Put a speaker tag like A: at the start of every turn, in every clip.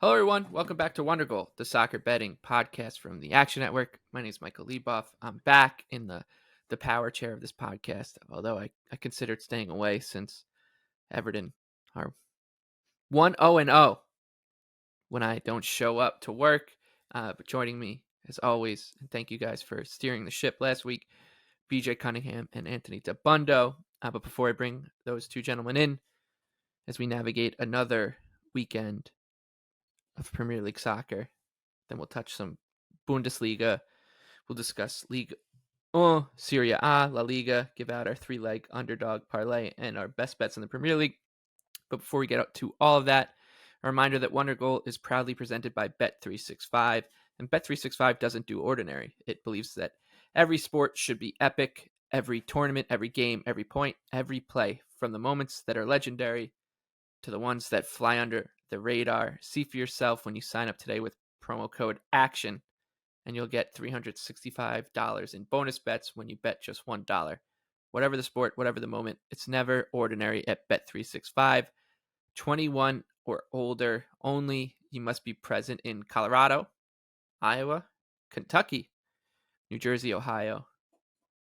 A: Hello, everyone. Welcome back to Wondergoal, the soccer betting podcast from the Action Network. My name is Michael Lieboff. I'm back in the power chair of this podcast, although I considered staying away since Everton are 1-0-0 when I don't show up to work. But joining me, as always, and thank you guys for steering the ship last week, BJ Cunningham and Anthony DeBundo. But before I bring those two gentlemen in, as we navigate another weekend of Premier League soccer, then we'll touch some Bundesliga. We'll discuss Ligue 1, Serie A, La Liga, give out our three-leg underdog parlay and our best bets in the Premier League. But before we get up to all of that, a reminder that Wondergoal is proudly presented by Bet365. And Bet365 doesn't do ordinary. It believes that every sport should be epic. Every tournament, every game, every point, every play, from the moments that are legendary to the ones that fly under the radar. See for yourself when you sign up today with promo code ACTION, and you'll get $365 in bonus bets when you bet just $1. Whatever the sport, whatever the moment, it's never ordinary at Bet365. 21 or older only. You must be present in Colorado, Iowa, Kentucky, New Jersey, Ohio,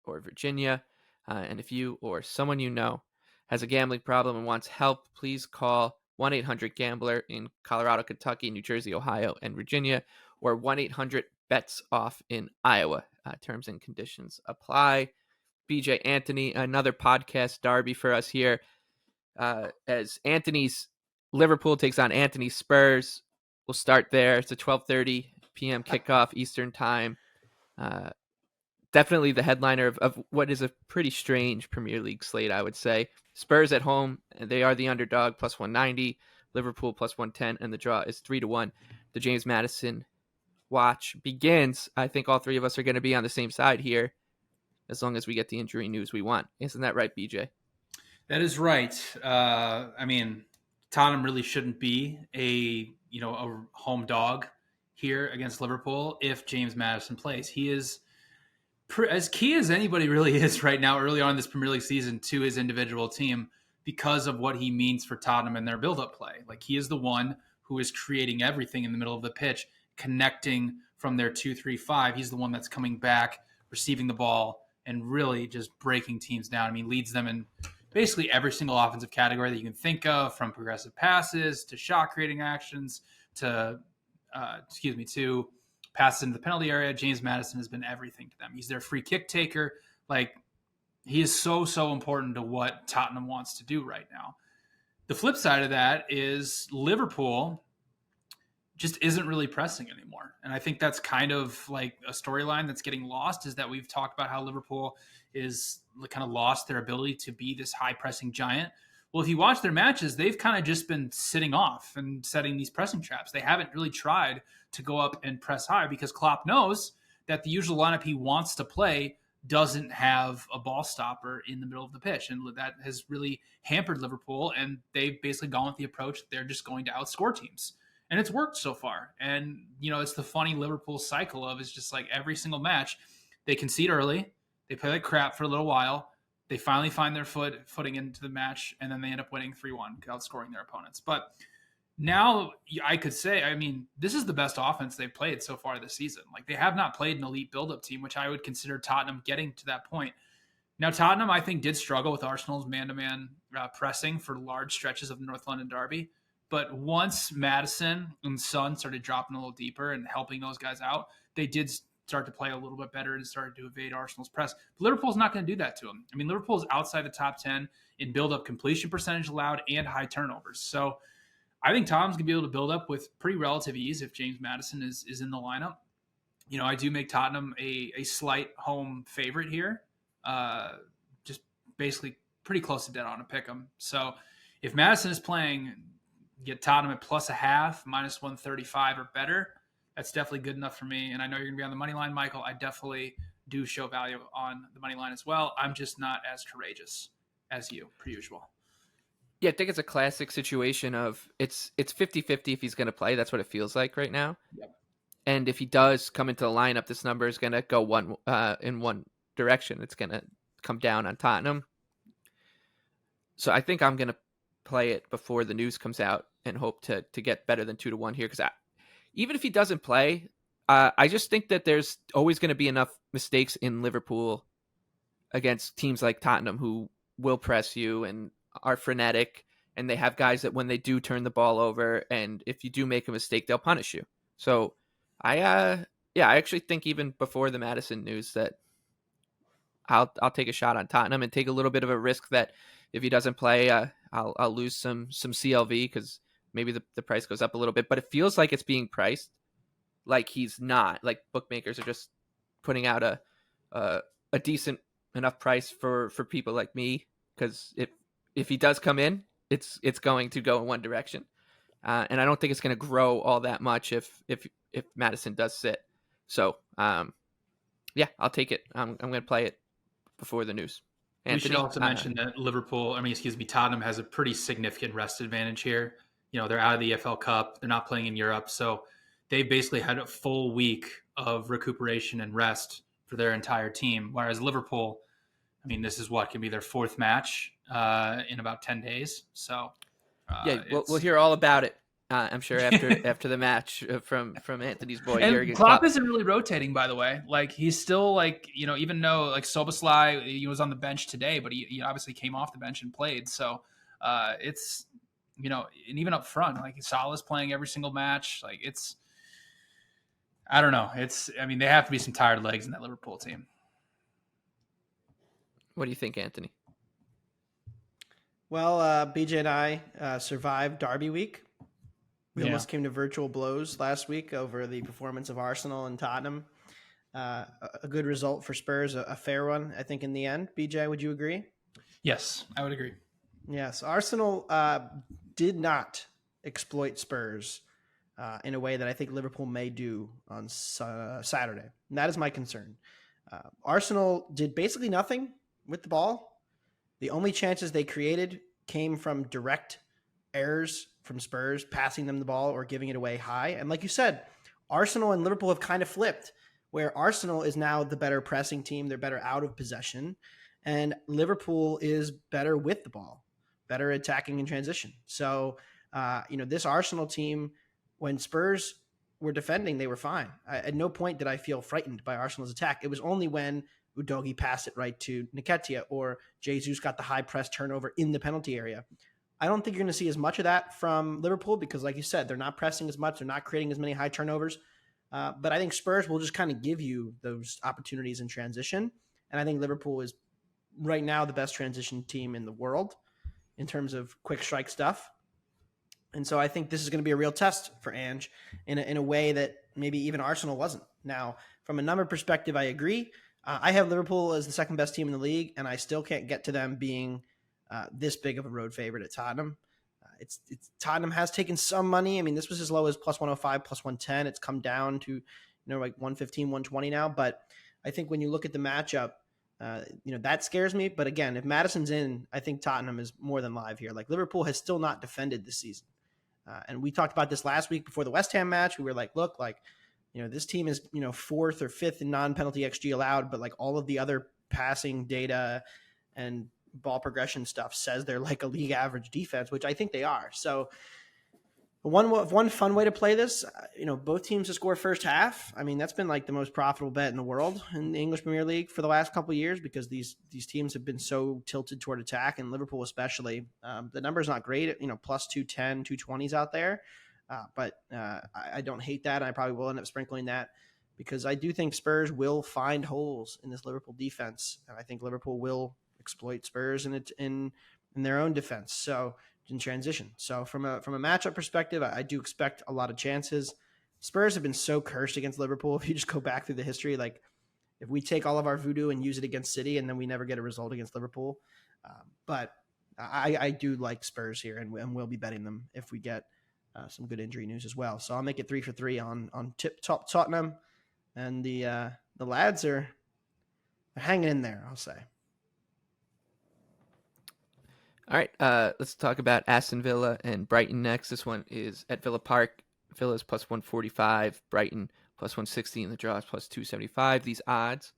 A: or Virginia. And if you or someone you know has a gambling problem and wants help, please call 1-800-GAMBLER in Colorado, Kentucky, New Jersey, Ohio, and Virginia, or 1-800-BETS-OFF in Iowa. Terms and conditions apply. BJ, Anthony, another podcast derby for us here. As Anthony's Liverpool takes on Anthony's Spurs. We'll start there. It's a 12:30 p.m. kickoff Eastern time. Definitely the headliner of what is a pretty strange Premier League slate, I would say. Spurs at home, they are the underdog, plus 190. Liverpool plus 110, and the draw is 3-1. The James Maddison watch begins. I think all three of us are going to be on the same side here, as long as we get the injury news we want. Isn't that right, BJ?
B: That is right. Tottenham really shouldn't be a home dog here against Liverpool if James Maddison plays. He is as key as anybody really is right now early on in this Premier League season to his individual team because of what he means for Tottenham and their build-up play. Like, he is the one who is creating everything in the middle of the pitch, connecting from their 2-3-5. He's the one that's coming back, receiving the ball, and really just breaking teams down. I mean, leads them in basically every single offensive category that you can think of, from progressive passes to shot creating actions to passes into the penalty area. James Maddison has been everything to them. He's their free kick taker. Like, he is so important to what Tottenham wants to do right now. The flip side of that is Liverpool just isn't really pressing anymore. And I think that's kind of like a storyline that's getting lost, is that we've talked about how Liverpool is kind of lost their ability to be this high pressing giant. Well, if you watch their matches, they've kind of just been sitting off and setting these pressing traps. They haven't really tried to go up and press high because Klopp knows that the usual lineup he wants to play doesn't have a ball stopper in the middle of the pitch. And that has really hampered Liverpool. And they've basically gone with the approach that they're just going to outscore teams. And it's worked so far. And, it's the funny Liverpool cycle of, it's just like every single match, they concede early, they play like crap for a little while, they finally find their footing into the match, and then they end up winning 3-1, outscoring their opponents. But now I could say, this is the best offense they've played so far this season. Like, they have not played an elite build-up team, which I would consider Tottenham getting to that point. Now, Tottenham, I think, did struggle with Arsenal's man-to-man pressing for large stretches of the North London derby. But once Maddison and Son started dropping a little deeper and helping those guys out, they did start to play a little bit better and started to evade Arsenal's press. But Liverpool's not going to do that to them. Liverpool's outside the top 10 in build-up completion percentage allowed and high turnovers. So I think Tottenham's going to be able to build up with pretty relative ease if James Maddison is in the lineup. I do make Tottenham a slight home favorite here. Just basically pretty close to dead on to pick them. So if Maddison is playing, get Tottenham at plus a half, minus 135 or better. That's definitely good enough for me. And I know you're going to be on the money line, Michael. I definitely do show value on the money line as well. I'm just not as courageous as you, per usual.
A: Yeah, I think it's a classic situation of it's 50-50 if he's going to play. That's what it feels like right now.
B: Yep.
A: And if he does come into the lineup, this number is going to go in one direction. It's going to come down on Tottenham. So I think I'm going to play it before the news comes out and hope to get better than 2-1 here. Because even if he doesn't play, I just think that there's always going to be enough mistakes in Liverpool against teams like Tottenham who will press you and are frenetic, and they have guys that when they do turn the ball over, and if you do make a mistake, they'll punish you. So I actually think even before the Maddison news that I'll take a shot on Tottenham and take a little bit of a risk that if he doesn't play, I'll lose some CLV because maybe the price goes up a little bit. But it feels like it's being priced like he's not. Like bookmakers are just putting out a decent enough price for people like me, because if he does come in, it's going to go in one direction, and I don't think it's going to grow all that much if Maddison does sit. So yeah, I'll take it. I'm going to play it before the news.
B: We should also mention that Tottenham has a pretty significant rest advantage here. They're out of the EFL Cup. They're not playing in Europe. So they basically had a full week of recuperation and rest for their entire team. Whereas Liverpool, this is what can be their fourth match in about 10 days. So
A: we'll hear all about it. I'm sure after the match from Anthony's boy.
B: And Klopp isn't really rotating, by the way. Like he's still even though like Szoboszlai, he was on the bench today, but he obviously came off the bench and played. So it's and even up front, like Salah's playing every single match. Like I don't know. They have to be some tired legs in that Liverpool team.
A: What do you think, Anthony?
C: Well, BJ and I survived Derby week. We almost came to virtual blows last week over the performance of Arsenal and Tottenham. A good result for Spurs, a fair one, I think, in the end. BJ, would you agree?
B: Yes, I would agree.
C: Yes, Arsenal did not exploit Spurs in a way that I think Liverpool may do on Saturday. And that is my concern. Arsenal did basically nothing with the ball. The only chances they created came from direct errors from Spurs, passing them the ball or giving it away high. And like you said, Arsenal and Liverpool have kind of flipped, where Arsenal is now the better pressing team. They're better out of possession. And Liverpool is better with the ball, better attacking in transition. So, this Arsenal team, when Spurs were defending, they were fine. At no point did I feel frightened by Arsenal's attack. It was only when Udogie passed it right to Nketiah or Jesus got the high press turnover in the penalty area. I don't think you're going to see as much of that from Liverpool because, like you said, they're not pressing as much. They're not creating as many high turnovers. But I think Spurs will just kind of give you those opportunities in transition. And I think Liverpool is right now the best transition team in the world in terms of quick strike stuff. And so I think this is going to be a real test for Ange in a way that maybe even Arsenal wasn't. Now, from a number perspective, I agree. I have Liverpool as the second best team in the league, and I still can't get to them being this big of a road favorite at Tottenham. Tottenham has taken some money. This was as low as plus 105, plus 110. It's come down to, like 115, 120 now. But I think when you look at the matchup, that scares me. But again, if Maddison's in, I think Tottenham is more than live here. Like Liverpool has still not defended this season. And we talked about this last week before the West Ham match. We were like, look, this team is, fourth or fifth in non-penalty XG allowed, but like all of the other passing data and ball progression stuff says they're like a league average defense, which I think they are. So one fun way to play this, both teams to score first half. That's been like the most profitable bet in the world in the English Premier League for the last couple of years because these teams have been so tilted toward attack, and Liverpool especially. The number's not great, plus 210, 220s out there. But I don't hate that. I probably will end up sprinkling that because I do think Spurs will find holes in this Liverpool defense. And I think Liverpool will exploit Spurs in their own defense. So in transition. So from a matchup perspective, I do expect a lot of chances. Spurs have been so cursed against Liverpool. If you just go back through the history, like if we take all of our voodoo and use it against City and then we never get a result against Liverpool. But I do like Spurs here and we'll be betting them if we get some good injury news as well. So I'll make it 3 for 3 on tip top Tottenham, and the lads are hanging in there, I'll say.
A: All right, let's talk about Aston Villa and Brighton next. This one is at Villa Park. Villa's plus 145, Brighton plus 160, and the draw is plus 275. These odds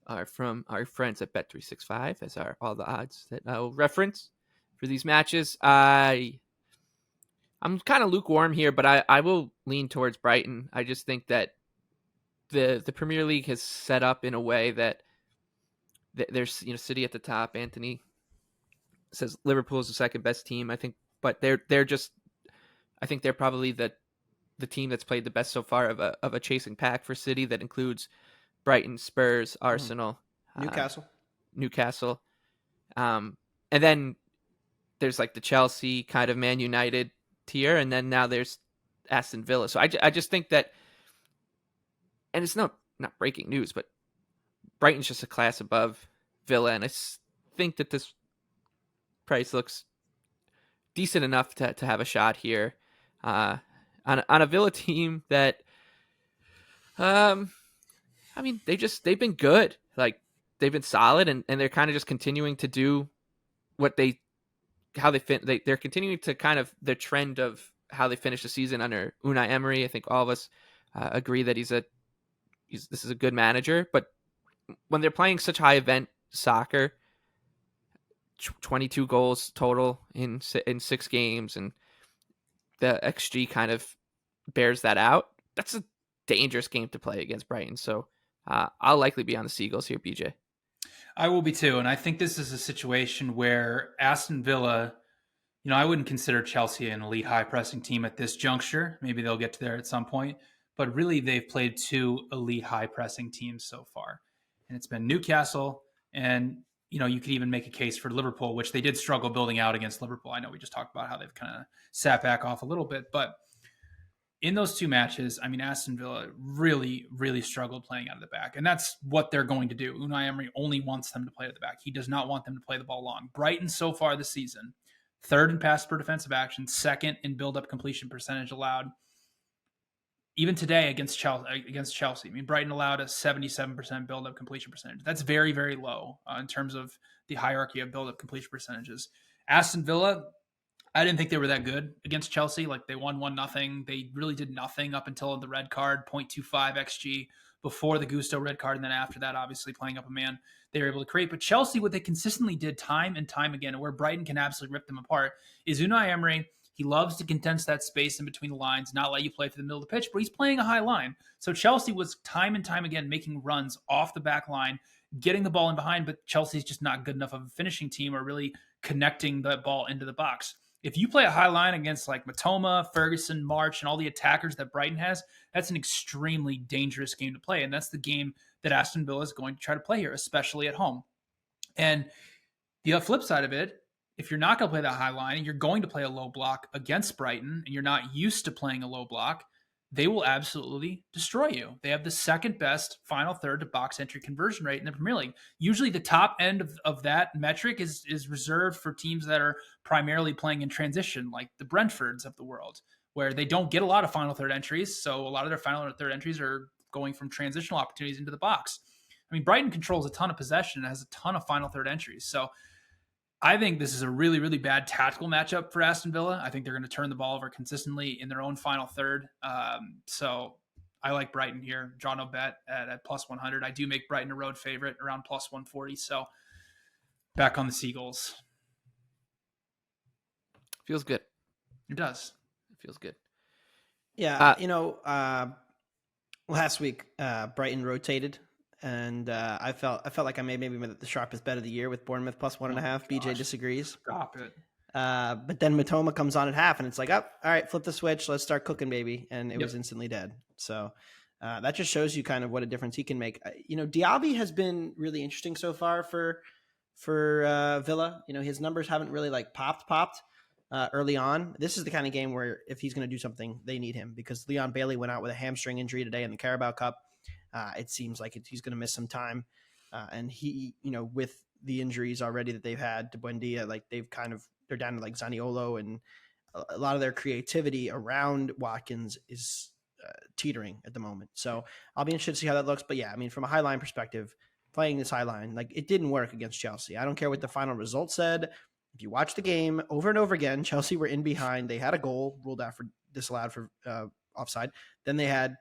A: are from our friends at Bet365, as are all the odds that I will reference. for these matches. I'm kind of lukewarm here, but I will lean towards Brighton. I just think that the Premier League has set up in a way that there's City at the top. Anthony says Liverpool is the second best team. I think, but I think they're probably the team that's played the best so far of a chasing pack for City. That includes Brighton, Spurs, Arsenal,
C: Newcastle.
A: And then there's like the Chelsea kind of Man United tier, and then now there's Aston Villa. So I just think that, and it's not breaking news, but Brighton's just a class above Villa, and I think that this price looks decent enough to have a shot here on a Villa team that, I mean, they've been good, like they've been solid, and they're kind of just continuing to do they're continuing to kind of the trend of how they finished the season under Unai Emery. I think all of us agree that this is a good manager, but when they're playing such high event soccer, 22 goals total in 6 games, and the XG kind of bears that out. That's a dangerous game to play against Brighton. So I'll likely be on the Seagulls here, BJ.
B: I will be too. And I think this is a situation where Aston Villa, I wouldn't consider Chelsea an elite high pressing team at this juncture. Maybe they'll get to there at some point. But really, they've played 2 elite high pressing teams so far. And it's been Newcastle, and you could even make a case for Liverpool, which they did struggle building out against Liverpool. I know we just talked about how they've kind of sat back off a little bit, but in those 2 matches, I mean, Aston Villa really, really struggled playing out of the back. And that's what they're going to do. Unai Emery only wants them to play at the back. He does not want them to play the ball long. Brighton so far this season, 3rd in pass per defensive action, 2nd in build-up completion percentage allowed. Even today against Chelsea, I mean, Brighton allowed a 77% build-up completion percentage. That's very, very low in terms of the hierarchy of build-up completion percentages. Aston Villa, I didn't think they were that good against Chelsea. Like, they won 1-0. They really did nothing up until the red card, 0.25 XG before the Gusto red card. And then after that, obviously playing up a man, they were able to create. But Chelsea, what they consistently did time and time again, and where Brighton can absolutely rip them apart, is Unai Emery. He loves to condense that space in between the lines, not let you play for the middle of the pitch, but he's playing a high line. So Chelsea was time and time again making runs off the back line, getting the ball in behind, but Chelsea's just not good enough of a finishing team or really connecting that ball into the box. If you play a high line against like Matoma, Ferguson, March, and all the attackers that Brighton has, that's an extremely dangerous game to play. And that's the game that Aston Villa is going to try to play here, especially at home. And the flip side of it, if you're not going to play that high line and you're going to play a low block against Brighton and you're not used to playing a low block, they will absolutely destroy you. They have the 2nd best final third to box entry conversion rate in the Premier League. Usually the top end of that metric is reserved for teams that are primarily playing in transition, like the Brentfords of the world, where they don't get a lot of final third entries. So a lot of their final third entries are going from transitional opportunities into the box. I mean, Brighton controls a ton of possession and has a ton of final third entries. So I think this is a really, really bad tactical matchup for Aston Villa. I think they're going to turn the ball over consistently in their own final third. So I like Brighton here. Draw no bet at plus 100. I do make Brighton a road favorite around plus 140. So back on the Seagulls.
A: Feels good.
B: It does.
A: It feels good.
C: Yeah. Last week, Brighton rotated. And I felt like I made maybe the sharpest bet of the year with Bournemouth plus 1.5. BJ disagrees.
B: Stop it.
C: But then Matoma comes on at half, and it's like, all right, flip the switch. Let's start cooking, baby. And it was instantly dead. So that just shows you kind of what a difference he can make. Diaby has been really interesting so far for Villa. His numbers haven't really like popped early on. This is the kind of game where if he's going to do something, they need him, because Leon Bailey went out with a hamstring injury today in the Carabao Cup. It seems like he's going to miss some time. And he, with the injuries already that they've had to Buendia, like they're down to like Zaniolo, and a lot of their creativity around Watkins is teetering at the moment. So I'll be interested to see how that looks. But yeah, I mean, from a high line perspective, playing this high line, like, it didn't work against Chelsea. I don't care what the final result said. If you watch the game over and over again, Chelsea were in behind. They had a goal disallowed for offside. Then they had,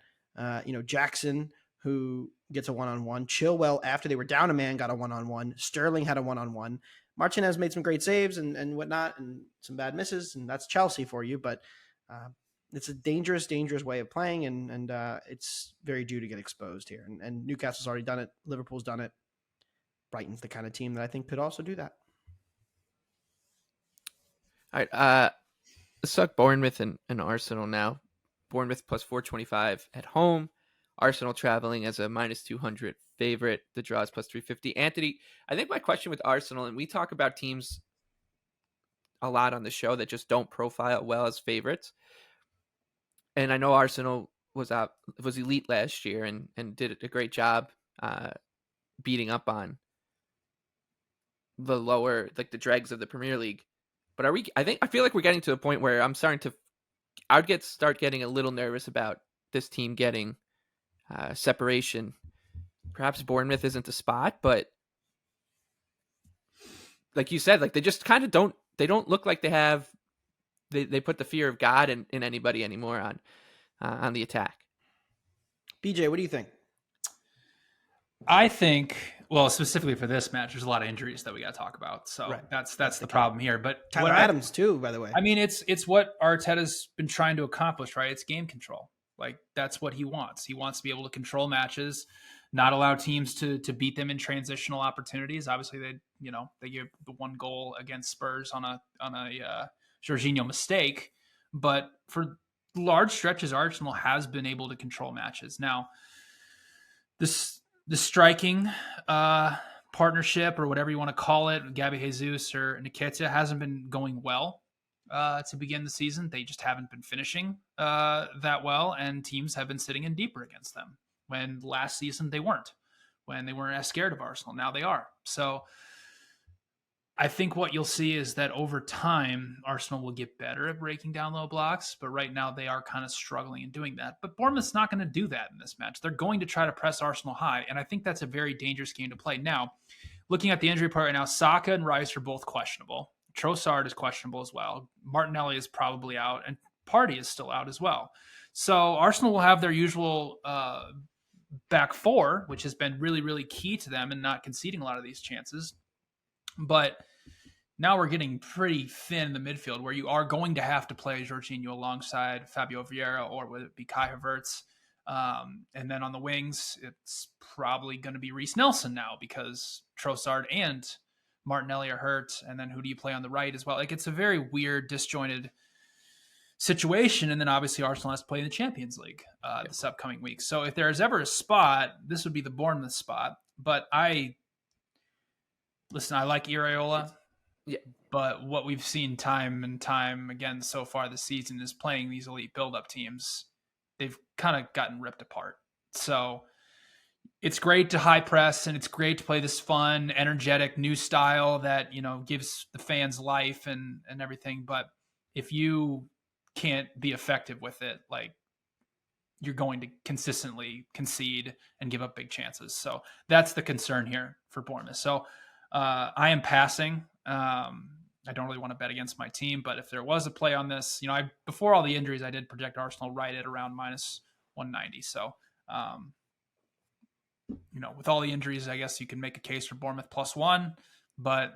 C: Jackson, who gets a one-on-one. Chilwell, after they were down a man, got a one-on-one. Sterling had a one-on-one. Martinez made some great saves and whatnot, and some bad misses, and that's Chelsea for you. But it's a dangerous way of playing, and it's very due to get exposed here. And Newcastle's already done it. Liverpool's done it. Brighton's the kind of team that I think could also do that.
A: All right, let's talk Bournemouth and Arsenal now. Bournemouth plus 425 at home. Arsenal traveling as a minus 200 favorite. The draw is plus 350. Anthony, I think my question with Arsenal, and we talk about teams a lot on the show that just don't profile well as favorites. And I know Arsenal was elite last year and did a great job beating up on the lower, like the dregs of the Premier League. But I feel like we're getting to a point where I would start getting a little nervous about this team getting separation. Perhaps Bournemouth isn't the spot, but like you said, like they just kind of don't look like they put the fear of God in anybody anymore on the attack.
C: BJ, what do you think?
B: I think, well, specifically for this match, there's a lot of injuries that we got to talk about. So
C: right.
B: that's the problem here. But
C: Tyler Adams too, by the way.
B: I mean, it's what Arteta's been trying to accomplish, right? It's game control. Like that's what he wants. He wants to be able to control matches, not allow teams to beat them in transitional opportunities. Obviously, they gave the one goal against Spurs on a Jorginho mistake, but for large stretches, Arsenal has been able to control matches. Now, the striking partnership, or whatever you want to call it, Gabby Jesus or Nketiah, hasn't been going well to begin the season. They just haven't been finishing that well, and teams have been sitting in deeper against them. When last season they weren't. When they weren't as scared of Arsenal, now they are. So I think what you'll see is that over time, Arsenal will get better at breaking down low blocks, but right now they are kind of struggling in doing that. But Bournemouth's not going to do that in this match. They're going to try to press Arsenal high, and I think that's a very dangerous game to play. Now, looking at the injury part right now, Saka and Rice are both questionable. Trossard is questionable as well. Martinelli is probably out, and Partey is still out as well. So Arsenal will have their usual back four, which has been really, really key to them in not conceding a lot of these chances. But now we're getting pretty thin in the midfield, where you are going to have to play Jorginho alongside Fabio Vieira, or would it be Kai Havertz? And then on the wings, it's probably going to be Reece Nelson now, because Trossard and Martinelli are hurt. And then who do you play on the right as well? Like, it's a very weird, disjointed situation. And then obviously Arsenal has to play in the Champions League this upcoming week. So if there's ever a spot, this would be the Bournemouth spot. But I like Iraola. Yeah. But what we've seen time and time again so far this season is playing these elite build-up teams. They've kind of gotten ripped apart. So it's great to high press, and it's great to play this fun, energetic new style that, gives the fans life and everything. But if you can't be effective with it, like, you're going to consistently concede and give up big chances. So that's the concern here for Bournemouth. So I am passing. I don't really want to bet against my team, but if there was a play on this, before all the injuries, I did project Arsenal right at around minus 190. So, with all the injuries, I guess you can make a case for Bournemouth +1, but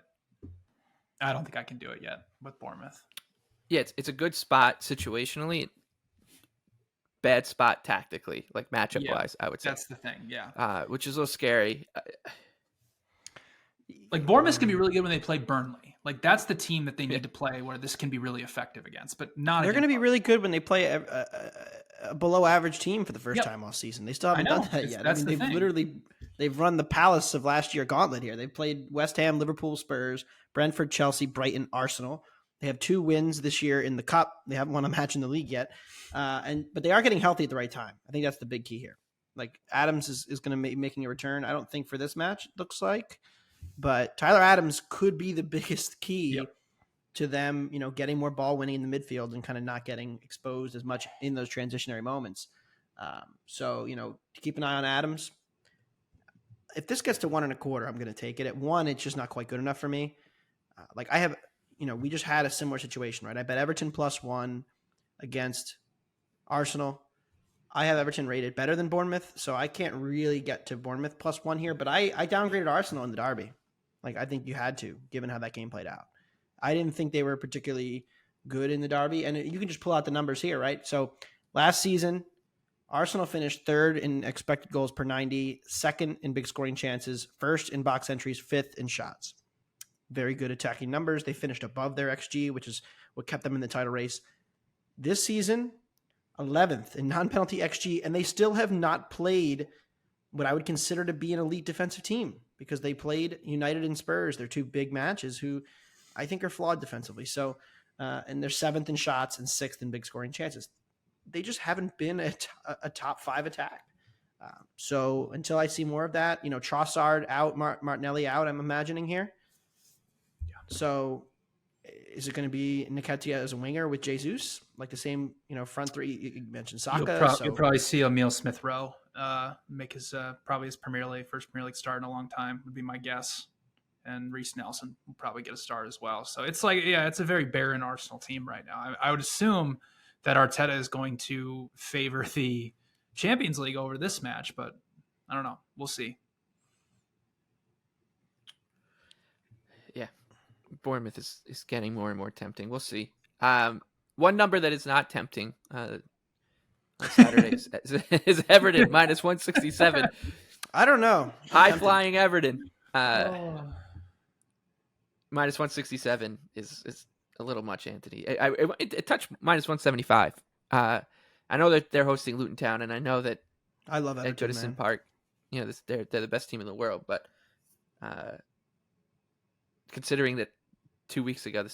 B: I don't think I can do it yet with Bournemouth.
A: Yeah, it's a good spot situationally, bad spot tactically, like matchup wise, I would say.
B: That's the thing, yeah.
A: Which is a little scary.
B: Like, Bournemouth can be really good when they play Burnley. Like, that's the team that they need to play where this can be really effective against, but not.
C: They're going to be really good when they play a below average team for the first time all season. They still haven't done that yet.
B: That's
C: they've run the Palace of last year gauntlet here. They've played West Ham, Liverpool, Spurs, Brentford, Chelsea, Brighton, Arsenal. They have 2 wins this year in the Cup. They haven't won a match in the league yet. But they are getting healthy at the right time. I think that's the big key here. Like, Adams is going to be making a return. I don't think for this match, it looks like. But Tyler Adams could be the biggest key to them, getting more ball winning in the midfield and kind of not getting exposed as much in those transitionary moments. So, keep an eye on Adams. If this gets to 1.25, I'm going to take it. At 1, it's just not quite good enough for me. I have, we just had a similar situation, right? I bet Everton +1 against Arsenal. I have Everton rated better than Bournemouth, so I can't really get to Bournemouth +1 here, but I downgraded Arsenal in the derby. Like, I think you had to, given how that game played out. I didn't think they were particularly good in the derby, and you can just pull out the numbers here, right? So last season, Arsenal finished third in expected goals per 90, second in big scoring chances, first in box entries, fifth in shots. Very good attacking numbers. They finished above their XG, which is what kept them in the title race. This season, 11th in non-penalty XG, and they still have not played what I would consider to be an elite defensive team, because they played United and Spurs, their two big matches, who I think are flawed defensively. So, and they're 7th in shots and 6th in big scoring chances. They just haven't been a top 5 attack. So until I see more of that, Trossard out, Martinelli out, I'm imagining here. Yeah. So is it going to be Nketiah as a winger with Jesus, like the same, front three? You mentioned Saka.
B: You'll probably see Emile Smith-Rowe make his probably his first Premier League start in a long time, would be my guess. And Reece Nelson will probably get a start as well. So it's it's a very barren Arsenal team right now. I would assume that Arteta is going to favor the Champions League over this match, but I don't know. We'll see.
A: Yeah. Bournemouth is getting more and more tempting. We'll see. One number that is not tempting on Saturday is Everton minus 167.
C: I don't know.
A: High-flying Everton. Minus 167 is a little much, Anthony. It touched minus 175. I know that they're hosting Luton Town, and I know that
C: I love Everton,
A: at Goodison Park, they're the best team in the world. But considering that 2 weeks ago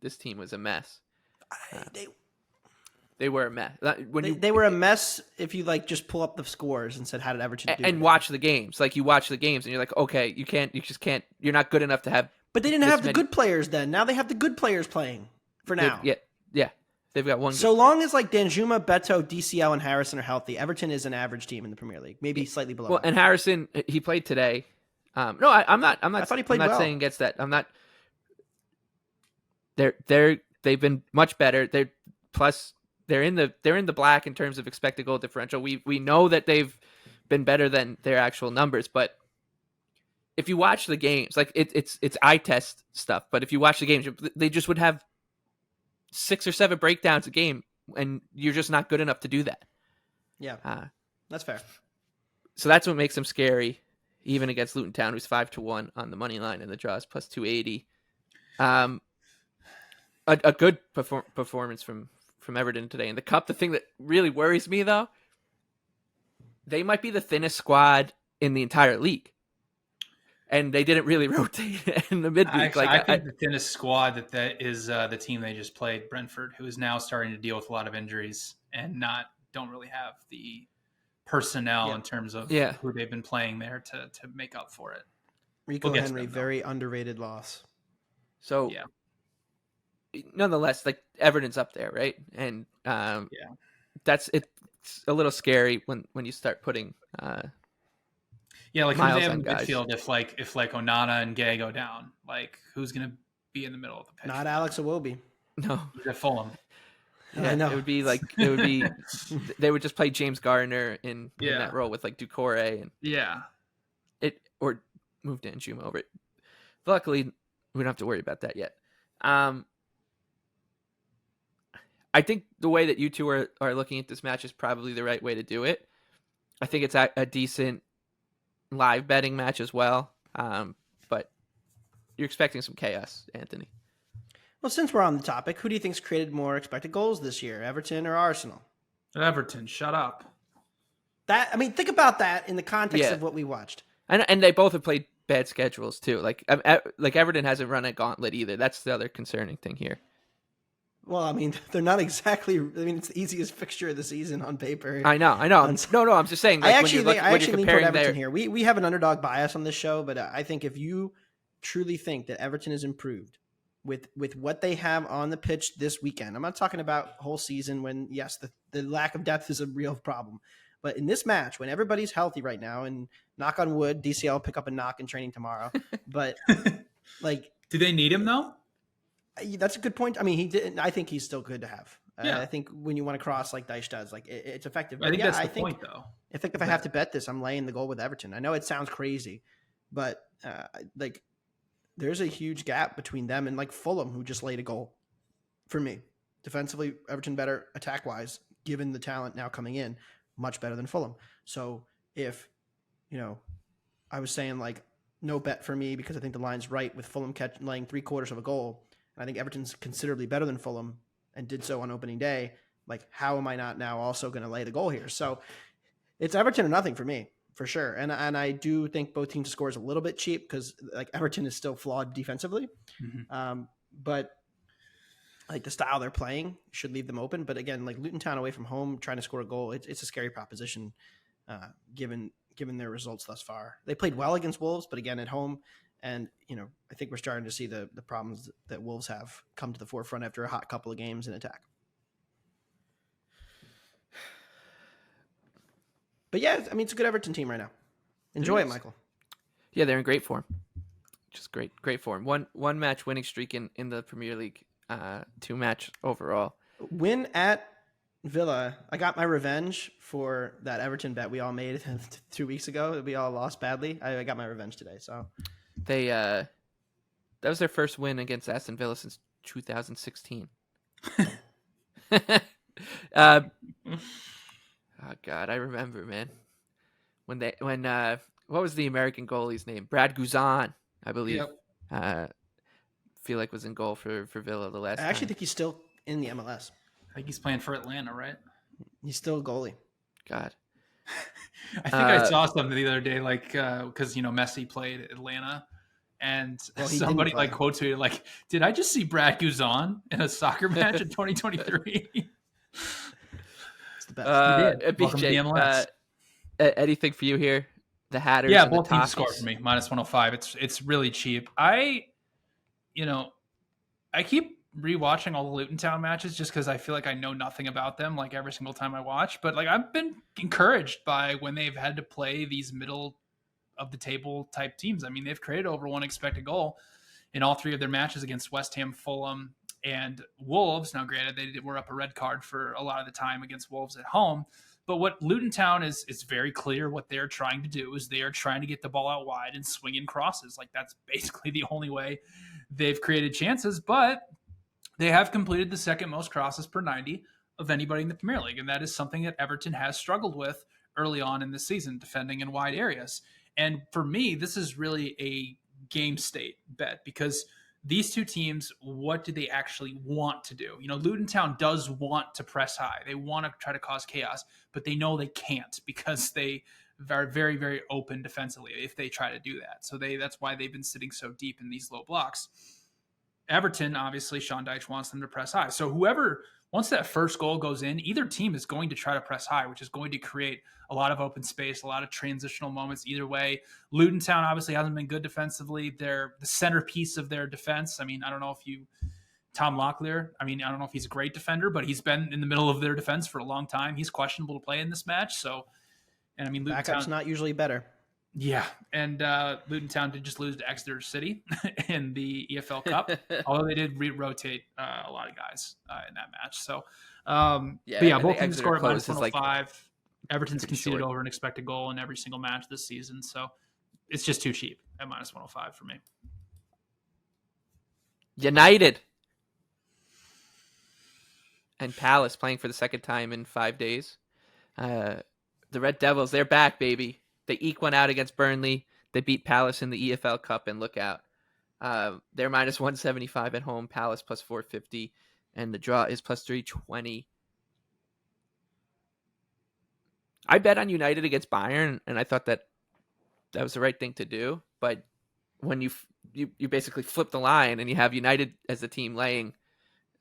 A: this team was a mess, they were a mess. They were
C: a mess if you just pull up the scores and said, how did Everton do?
A: And watch the games. Like, you watch the games and you're like, okay, you just can't. You're not good enough to have.
C: But they didn't have the good players then. Now they have the good players playing for now.
A: Yeah. They've got one.
C: So long as Danjuma, Beto, DCL, and Harrison are healthy, Everton is an average team in the Premier League, maybe slightly below.
A: Well, and Harrison, he played today. I'm not. I thought he played well. I'm not saying against that. I'm not. They've been much better. They're in the black in terms of expected goal differential. We know that they've been better than their actual numbers, but if you watch the games, it's eye test stuff, but if you watch the games, they just would have 6 or 7 breakdowns a game, and you're just not good enough to do that.
C: Yeah, that's fair.
A: So that's what makes them scary, even against Luton Town, who's 5-1 on the money line, and the draw is plus 280. A good performance from Everton today in the cup. The thing that really worries me, though, they might be the thinnest squad in the entire league, and they didn't really rotate in the midweek.
B: I think the thinnest squad that is the team they just played, Brentford, who is now starting to deal with a lot of injuries and don't really have the personnel in terms of who they've been playing there to make up for it.
C: Rico Henry, very underrated loss.
A: So nonetheless, Everton's up there, right? And it's a little scary when you start putting
B: who do they have in midfield if Onana and Gay go down? Who's going to be in the middle of the pitch?
C: Not Alex Iwobi.
A: No.
B: He's at Fulham.
C: Yeah, I know.
A: It would be they would just play James Gardner in that role with Doucouré and or move Danjuma over it. Luckily, we don't have to worry about that yet. I think the way that you two are looking at this match is probably the right way to do it. I think it's a decent live betting match as well. But you're expecting some chaos, Anthony.
C: Well, since we're on the topic, who do you think's created more expected goals this year, Everton or Arsenal?
B: Everton, shut up.
C: Think about that in the context of what we watched.
A: And they both have played bad schedules too. Everton hasn't run a gauntlet either. That's the other concerning thing here.
C: Well, they're not exactly. It's the easiest fixture of the season on paper.
A: I know. No, I'm just saying.
C: I actually lean toward Everton here. We have an underdog bias on this show, but I think if you truly think that Everton is improved with what they have on the pitch this weekend, I'm not talking about whole season when, yes, the lack of depth is a real problem. But in this match, when everybody's healthy right now, and knock on wood, DCL pick up a knock in training tomorrow. But
B: do they need him though?
C: That's a good point. He didn't. I think he's still good to have. I think when you want to cross like Dice does, it's effective.
B: I think that's the point, though.
C: I think if I have to bet this, I'm laying the goal with Everton. I know it sounds crazy, but there's a huge gap between them and like Fulham, who just laid a goal. For me, defensively, Everton better, attack wise, given the talent now coming in, much better than Fulham. So if, I was saying like no bet for me because I think the line's right with Fulham laying 3/4 of a goal. And I think Everton's considerably better than Fulham and did so on opening day. Like, how am I not now also going to lay the goal here? So it's Everton or nothing for me, for sure. And I do think both teams' scores a little bit cheap because like Everton is still flawed defensively. But like the style they're playing should leave them open. But again, like Luton Town away from home trying to score a goal, it's a scary proposition given their results thus far. They played well against Wolves, but again at home. And, I think we're starting to see the problems that Wolves have come to the forefront after a hot couple of games in attack. But yeah, I mean, it's a good Everton team right now. Enjoy it, Michael.
A: Yeah, they're in great form. Just great form. One match winning streak in the Premier League, 2 match overall.
C: Win at Villa. I got my revenge for that Everton bet we all made 2 weeks ago. We all lost badly. I got my revenge today. So
A: they that was their first win against Aston Villa since 2016. Oh God, I remember, man. When what was the American goalie's name? Brad Guzan, I believe. Yep. Feel like was in goal for Villa the last time.
C: I actually think he's still in the MLS.
B: I think he's playing for Atlanta, right?
C: He's still a goalie.
A: God.
B: I think I saw something the other day, like, because, Messi played Atlanta, and somebody, like, quotes me, like, did I just see Brad Guzan in a soccer match in 2023?
C: It's the best.
A: BJ, anything for you here? The Hatters.
B: Yeah, both teams scored for me, -105. It's really cheap. I keep rewatching all the Luton Town matches just because I feel like I know nothing about them, like every single time I watch. But like I've been encouraged by when they've had to play these middle of the table type teams. I mean, they've created over 1 expected goal in all 3 of their matches against West Ham, Fulham, and Wolves. Now, granted, they were up a red card for a lot of the time against Wolves at home. But what Luton Town is very clear what they're trying to do is they are trying to get the ball out wide and swing in crosses. Like that's basically the only way they've created chances. But they have completed the second most crosses per 90 of anybody in the Premier League. And that is something that Everton has struggled with early on in the season, defending in wide areas. And for me, this is really a game state bet because these 2 teams, what do they actually want to do? Luton Town does want to press high. They want to try to cause chaos, but they know they can't because they are very, very open defensively if they try to do that. So that's why they've been sitting so deep in these low blocks. Everton, obviously, Sean Dyche wants them to press high. So once that first goal goes in, either team is going to try to press high, which is going to create a lot of open space, a lot of transitional moments either way. Luton Town obviously hasn't been good defensively. They're the centerpiece of their defense. I mean, I don't know if Tom Locklear, I don't know if he's a great defender, but he's been in the middle of their defense for a long time. He's questionable to play in this match. So, and I mean, Luton
C: Backup's not usually better.
B: Yeah, and Luton Town did just lose to Exeter City in the EFL Cup, although they did rotate a lot of guys in that match. So, both teams scored at -105. Everton's conceded over an expected goal in every single match this season, so it's just too cheap at -105 for me.
A: United and Palace playing for the second time in 5 days. The Red Devils, they're back, baby. They eke one out against Burnley. They beat Palace in the EFL Cup, and look out. They're -175 at home, Palace +450, and the draw is +320. I bet on United against Bayern, and I thought that was the right thing to do. But when you basically flip the line and you have United as the team laying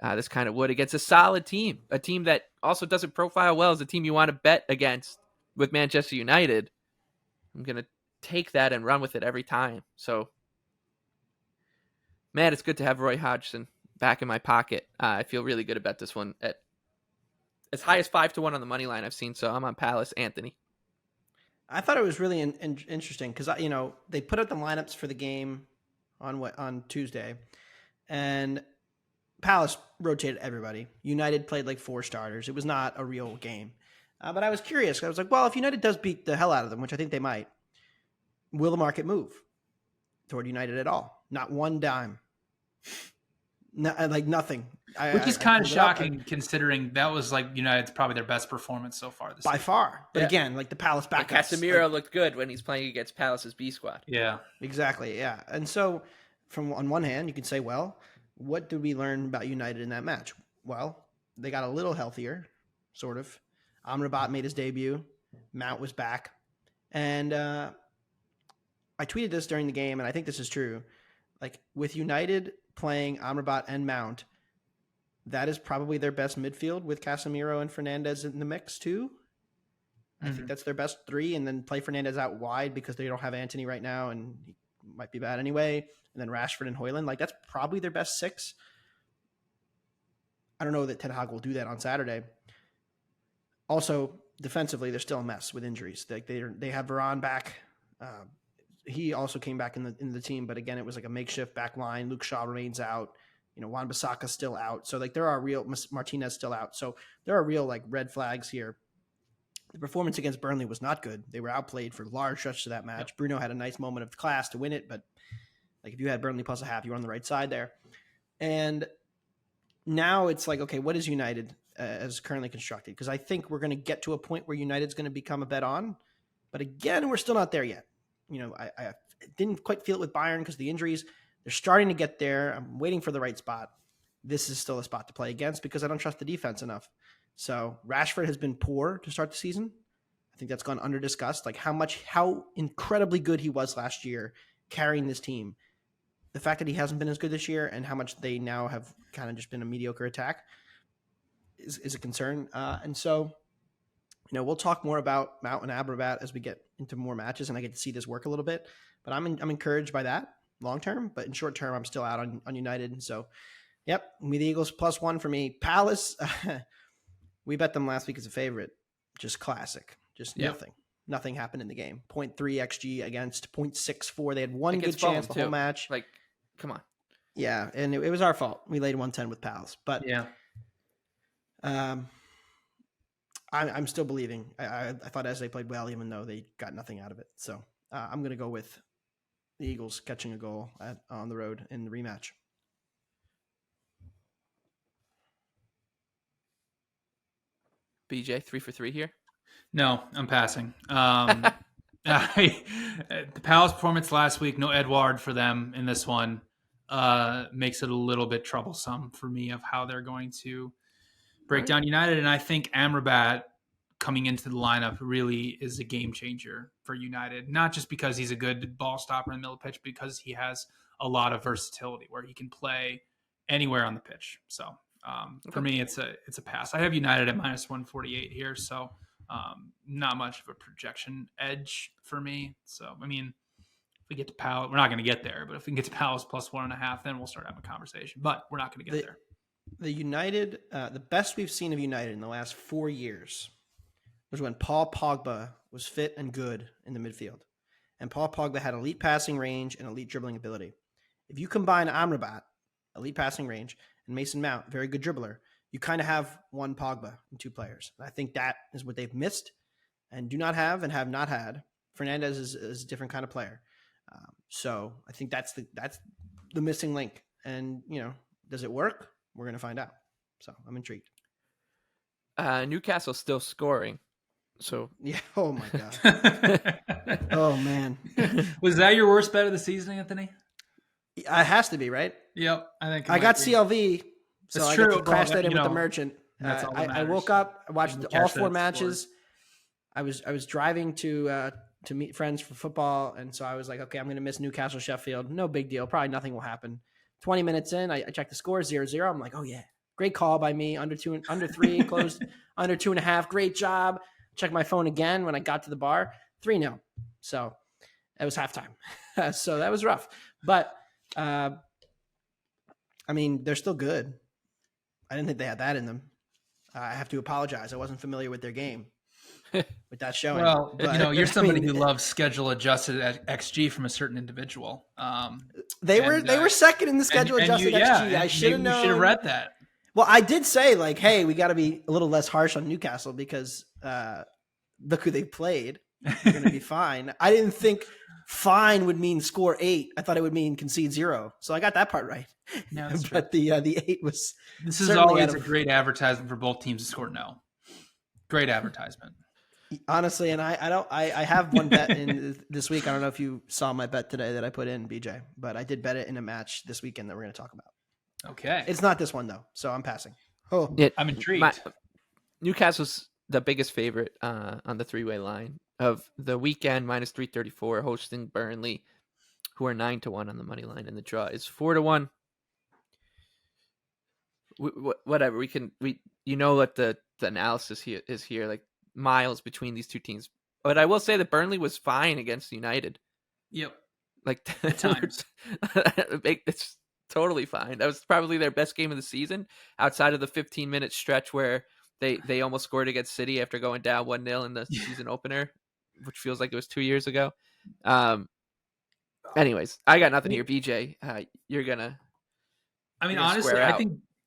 A: this kind of wood against a solid team, a team that also doesn't profile well as a team you want to bet against with Manchester United, I'm going to take that and run with it every time. So, man, it's good to have Roy Hodgson back in my pocket. I feel really good about this one at as high as 5-1 on the money line I've seen. So I'm on Palace. Anthony.
C: I thought it was really interesting because, they put out the lineups for the game on Tuesday, and Palace rotated everybody. United played like 4 starters. It was not a real game. But I was curious. I was like, well, if United does beat the hell out of them, which I think they might, will the market move toward United at all. Not one dime. Like nothing.
B: Which is kind of shocking considering that was like United's probably their best performance so far this
C: by
B: season.
C: far. But again, like the Palace backups.
A: Casemiro looked good when he's playing against Palace's B squad.
B: Yeah.
C: Exactly, yeah. And so on one hand, you could say, well, what did we learn about United in that match? Well, they got a little healthier, sort of. Amrabat made his debut. Mount was back. And I tweeted this during the game, and I think this is true. Like, with United playing Amrabat and Mount, that is probably their best midfield with Casemiro and Fernandes in the mix too. I think that's their best three, and then play Fernandes out wide because they don't have Antony right now, and he might be bad anyway. And then Rashford and Højlund, like that's probably their best six. I don't know that Ten Hag will do that on Saturday. Also, defensively, they're still a mess with injuries. They have Varane back. He also came back in the team, but again, it was like a makeshift back line. Luke Shaw remains out. Wan-Bissaka's still out. So like there are real Martinez still out. So there are real like red flags here. The performance against Burnley was not good. They were outplayed for large stretches of that match. Yep. Bruno had a nice moment of class to win it, but like if you had Burnley plus a half, you were on the right side there. And now it's like, okay, what is United as currently constructed? Because I think we're going to get to a point where United's going to become a bet on. But again, we're still not there yet. I didn't quite feel it with Bayern because of the injuries. They're starting to get there. I'm waiting for the right spot. This is still a spot to play against because I don't trust the defense enough. So Rashford has been poor to start the season. I think that's gone under discussed. Like how incredibly good he was last year carrying this team. The fact that he hasn't been as good this year and how much they now have kind of just been a mediocre attack is a concern. And so, we'll talk more about Mount and Amrabat as we get into more matches and I get to see this work a little bit. But I'm encouraged by that long term. But in short term, I'm still out on United. And so, yep, me the Eagles +1 for me. Palace, we bet them last week as a favorite. Just classic. Just nothing. Nothing happened in the game. 0.3 XG against 0.64. They had one good chance the whole match.
A: Like, come on.
C: Yeah, and it was our fault. We laid 110 with Palace. But I'm still believing. I thought as they played well, even though they got nothing out of it. So I'm going to go with the Eagles catching a goal on the road in the rematch.
A: BJ, 3 for 3 here?
B: No, I'm passing. The Palace performance last week, no Edouard for them in this one, makes it a little bit troublesome for me of how they're going to break down United. And I think Amrabat coming into the lineup really is a game changer for United, not just because he's a good ball stopper in the middle of the pitch, because he has a lot of versatility where he can play anywhere on the pitch. So for me, it's a pass. I have United at -148 here, so not much of a projection edge for me. So, I mean, if we get to Palace, we're not going to get there, but if we can get to Palace +1.5, then we'll start having a conversation. But we're not going to get there.
C: The United, the best we've seen of United in the last 4 years was when Paul Pogba was fit and good in the midfield. And Paul Pogba had elite passing range and elite dribbling ability. If you combine Amrabat, elite passing range, and Mason Mount, very good dribbler, you kind of have one Pogba in two players. And I think that is what they've missed and do not have and have not had. Fernandes is a different kind of player. So I think that's the missing link. And, does it work? We're going to find out. So I'm intrigued.
A: Newcastle's still scoring. So
C: yeah. Oh my God. Oh man.
B: Was that your worst bet of the season, Anthony?
C: It has to be, right?
B: Yep. I think
C: I got CLV. So
B: that's
C: I
B: true.
C: got to crash that in with the merchant.
B: That's all that
C: I woke up, I watched all 4 matches.
B: Scores.
C: I was driving to meet friends for football, and so I was like, okay, I'm going to miss Newcastle Sheffield. No big deal. Probably nothing will happen. 20 minutes in, I checked the score 0-0. I'm like, oh yeah, great call by me. Under 3, closed under 2.5. Great job. Checked my phone again when I got to the bar. 3-0. So it was halftime. So that was rough. But I mean, they're still good. I didn't think they had that in them. I have to apologize. I wasn't familiar with their game with that showing.
B: Well, but, you're somebody who loves schedule adjusted XG from a certain individual.
C: They were second in the schedule adjusted XG. I should have known.
B: You should have read that.
C: Well, I did say like, hey, we got to be a little less harsh on Newcastle because look who they played. you're going to be fine. I didn't think fine would mean score 8. I thought it would mean concede 0. So I got that part right.
B: No, that's
C: but the 8 was
B: this is always a great advertisement for both teams to score no. Great advertisement.
C: Honestly, and I have one bet in this week. I don't know if you saw my bet today that I put in, BJ, but I did bet it in a match this weekend that we're going to talk about.
B: Okay.
C: It's not this one though, so I'm passing. Oh,
B: I'm intrigued.
A: Newcastle's the biggest favorite on the three-way line of the weekend, -334, hosting Burnley, who are 9-1 on the money line, and the draw is 4-1. Whatever what the analysis here is here, like miles between these two teams. But I will say that Burnley was fine against United.
B: Yep.
A: Like
B: at times.
A: It's totally fine. That was probably their best game of the season, outside of the 15-minute stretch where they almost scored against City after going down 1-0 in the season opener, which feels like it was 2 years ago. Anyways, I got nothing here. BJ, you're gonna.
B: I mean, honestly,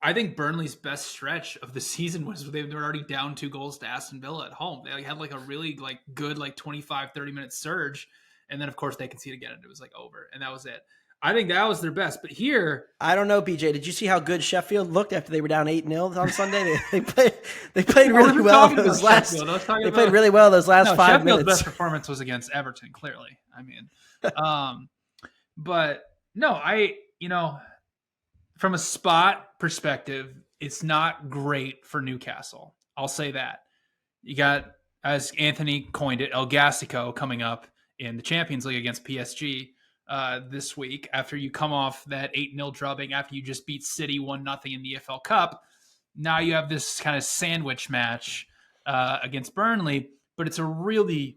B: I think Burnley's best stretch of the season was they were already down 2 goals to Aston Villa at home. They had like a really like good 25-30 minute surge, and then of course they conceded again and it was like over, and that was it. I think that was their best. But here,
C: I don't know, BJ. Did you see how good Sheffield looked after they were down 8-0 on Sunday? They played really well those last. They played really well those last 5
B: Sheffield's
C: minutes.
B: Best performance was against Everton. Clearly, I mean, but no, from a spot perspective, it's not great for Newcastle. I'll say that. You got, as Anthony coined it, El Gassico coming up in the Champions League against PSG this week after you come off that 8-0 drubbing after you just beat City 1-0 in the EPL Cup. Now you have this kind of sandwich match against Burnley, but it's a really,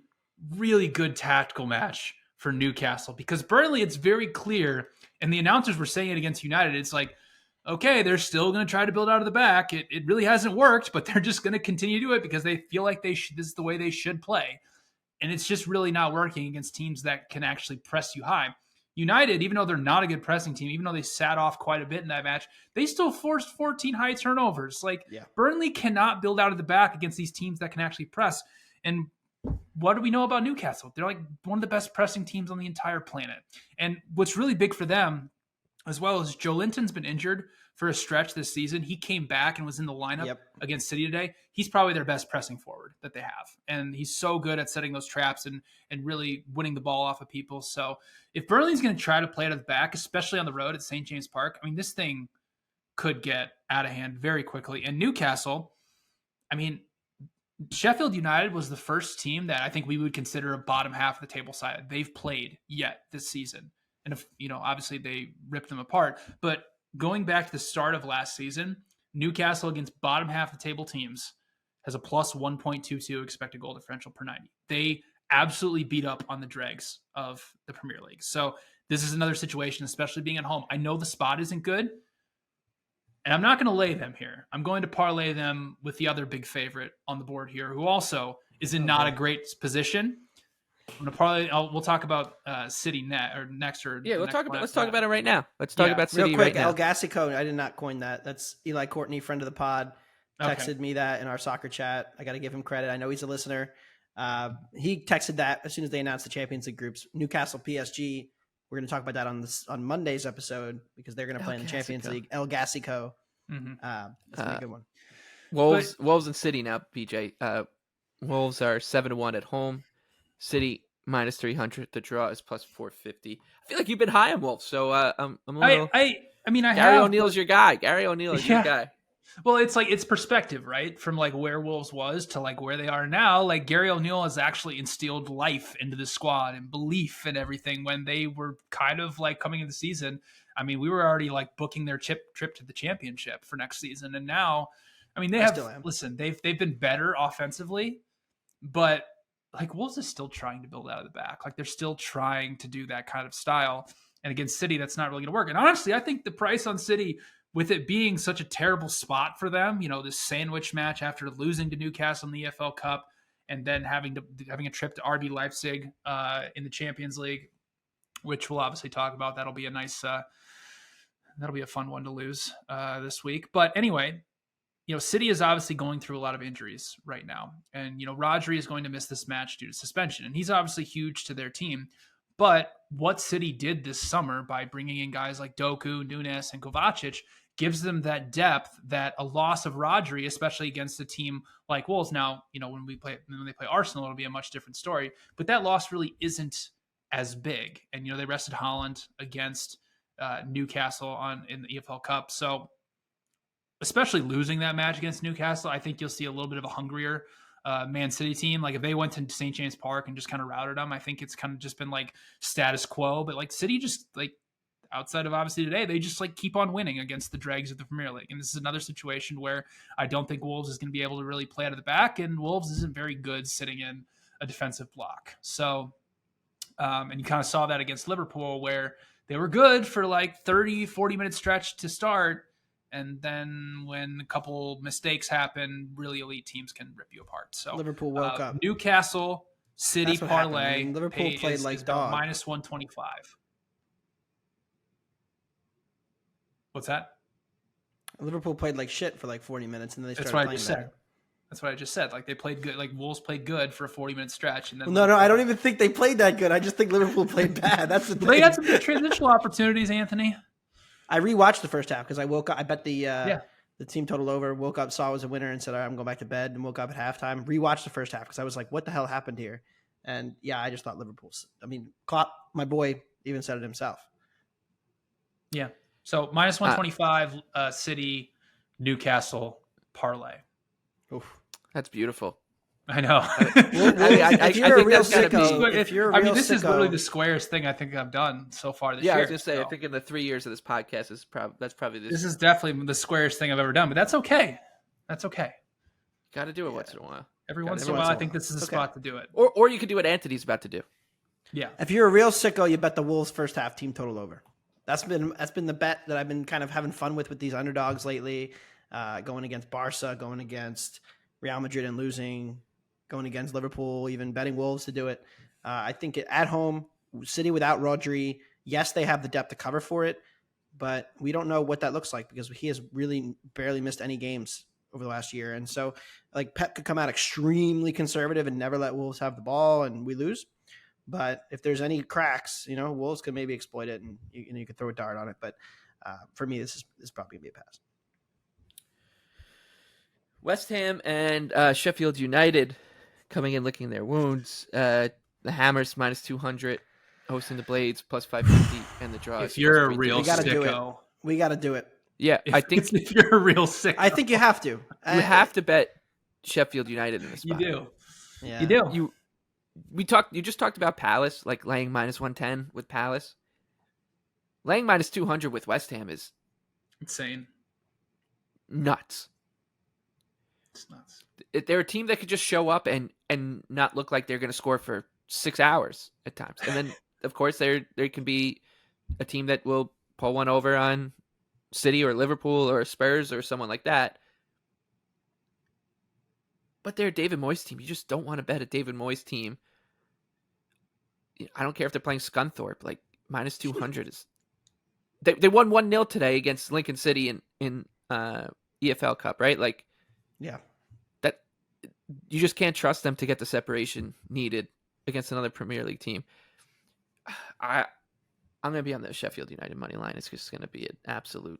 B: really good tactical match for Newcastle because Burnley, it's very clear, and the announcers were saying it against United, it's like, okay, they're still going to try to build out of the back. It really hasn't worked, but they're just going to continue to do it because they feel like this is the way they should play. And it's just really not working against teams that can actually press you high. United, even though they're not a good pressing team, even though they sat off quite a bit in that match, they still forced 14 high turnovers. Burnley cannot build out of the back against these teams that can actually press. And what do we know about Newcastle? They're like one of the best pressing teams on the entire planet. And what's really big for them as well is Joe Linton's been injured for a stretch this season. He came back and was in the lineup against City today. He's probably their best pressing forward that they have. And he's so good at setting those traps and really winning the ball off of people. So if Burnley's going to try to play it at the back, especially on the road at St. James Park, I mean, this thing could get out of hand very quickly. And Newcastle, I mean, Sheffield United was the first team that I think we would consider a bottom half of the table side they've played yet this season. And if, obviously they ripped them apart, but going back to the start of last season, Newcastle against bottom half of the table teams has a plus 1.22 expected goal differential per 90. They absolutely beat up on the dregs of the Premier League. So this is another situation, especially being at home. I know the spot isn't good, and I'm not going to lay them here. I'm going to parlay them with the other big favorite on the board here, who also is in not a great position. I'm gonna parlay. We'll talk about City next.
A: Let's talk about it right now. Let's talk about City
C: real quick.
A: right now.
C: El Gassico, I did not coin that. That's Eli Courtney, friend of the pod, texted me that in our soccer chat. I got to give him credit. I know he's a listener. He texted that as soon as they announced the Champions League groups. Newcastle, PSG. We're going to talk about that on Monday's episode because they're going to play in the Champions League. El Gassico.
B: Mm-hmm.
C: That's a good one.
A: Wolves and City now, PJ. Wolves are 7-1 at home. City -300. The draw is plus 450. I feel like you've been high on Wolves, so I'm a little.
B: I mean,
A: Gary O'Neill's your guy. Gary O'Neill is your guy.
B: Well, it's perspective, right? From where Wolves was to where they are now. Gary O'Neill has actually instilled life into the squad and belief and everything when they were kind of coming into the season. I mean, we were already booking their trip to the championship for next season, and now, I mean, they've been better offensively, but Wolves is still trying to build out of the back. They're still trying to do that kind of style, and against City, that's not really going to work. And honestly, I think the price on City, with it being such a terrible spot for them, this sandwich match after losing to Newcastle in the EFL Cup and then having a trip to RB Leipzig in the Champions League, which we'll obviously talk about. That'll be a nice, that'll be a fun one to lose this week. But anyway, City is obviously going through a lot of injuries right now. And, Rodri is going to miss this match due to suspension. And he's obviously huge to their team. But what City did this summer by bringing in guys like Doku, Nunes, and Kovacic gives them that depth that a loss of Rodri, especially against a team like Wolves. Now, when they play Arsenal, it'll be a much different story. But that loss really isn't as big. And, they rested Haaland against Newcastle in the EFL Cup. So, especially losing that match against Newcastle, I think you'll see a little bit of a hungrier Man City team. Like if they went to St. James Park and just kind of routed them, I think it's kind of just been like status quo. But like City just like outside of obviously today, they just like keep on winning against the dregs of the Premier League. And this is another situation where I don't think Wolves is going to be able to really play out of the back, and Wolves isn't very good sitting in a defensive block. So, and you kind of saw that against Liverpool where they were good for like 30, 40-minute stretch to start. And then when a couple mistakes happen, really elite teams can rip you apart. So
C: Liverpool woke up.
B: Newcastle City parlay.
C: Liverpool played like dog.
B: Minus 125. What's that?
C: Liverpool played like shit for like 40 minutes, and then they started
B: playing
C: better.
B: That's what I just said. Like they played good. Like Wolves played good for a 40-minute stretch, and then
C: no, I don't even think they played that good. I just think Liverpool played bad. That's the thing.
B: They had some good transitional opportunities, Anthony.
C: I rewatched the first half because I woke up. I bet the team total over. Woke up, saw it was a winner, and said, "All right, I'm going back to bed." And woke up at halftime. Rewatched the first half because I was like, "What the hell happened here?" And yeah, I just thought Liverpool's. I mean, Klopp, my boy, even said it himself.
B: Yeah. So minus 125, City, Newcastle parlay.
C: Oof.
A: That's beautiful.
B: I know.
C: If you're a real sicko,
B: this is literally the squarest thing I think I've done so far this year.
A: Yeah, I was gonna say, I think in the 3 years of this podcast, that's probably
B: this is definitely the squarest thing I've ever done. But that's okay. That's okay.
A: Got to do it once in a while.
B: Every once in a while, I think this is a spot to do it.
A: Or you could do what Anthony's about to do.
B: Yeah.
C: If you're a real sicko, you bet the Wolves first half team total over. That's been the bet that I've been kind of having fun with these underdogs lately. Going against Barca, going against Real Madrid and losing, going against Liverpool, even betting Wolves to do it. I think at home, City without Rodri, yes, they have the depth to cover for it, but we don't know what that looks like because he has really barely missed any games over the last year. And so like Pep could come out extremely conservative and never let Wolves have the ball and we lose. But if there's any cracks, Wolves could maybe exploit it and you could throw a dart on it. But for me, this is probably going to be a pass.
A: West Ham and Sheffield United coming in licking their wounds. The Hammers minus 200, hosting the Blades plus 550, and the draw.
B: If you're a real sicko,
C: we got to do it.
A: Yeah, I think
B: if you're a real sicko,
C: I think you have to.
A: You have to bet Sheffield United in this spot.
B: You do.
C: Yeah.
B: You do.
A: You just talked about Palace, like laying minus 110 with Palace. Laying minus 200 with West Ham is
B: insane.
A: Nuts.
B: It's nuts.
A: They're a team that could just show up and not look like they're going to score for 6 hours at times. And then, of course, there can be a team that will pull one over on City or Liverpool or Spurs or someone like that. But they're a David Moyes team. You just don't want to bet a David Moyes team. I don't care if they're playing Scunthorpe. Like, minus 200 is... They won 1-0 today against Lincoln City in EFL Cup, right? Like,
C: yeah.
A: That you just can't trust them to get the separation needed against another Premier League team. I'm going to be on the Sheffield United money line. It's just going to be an absolute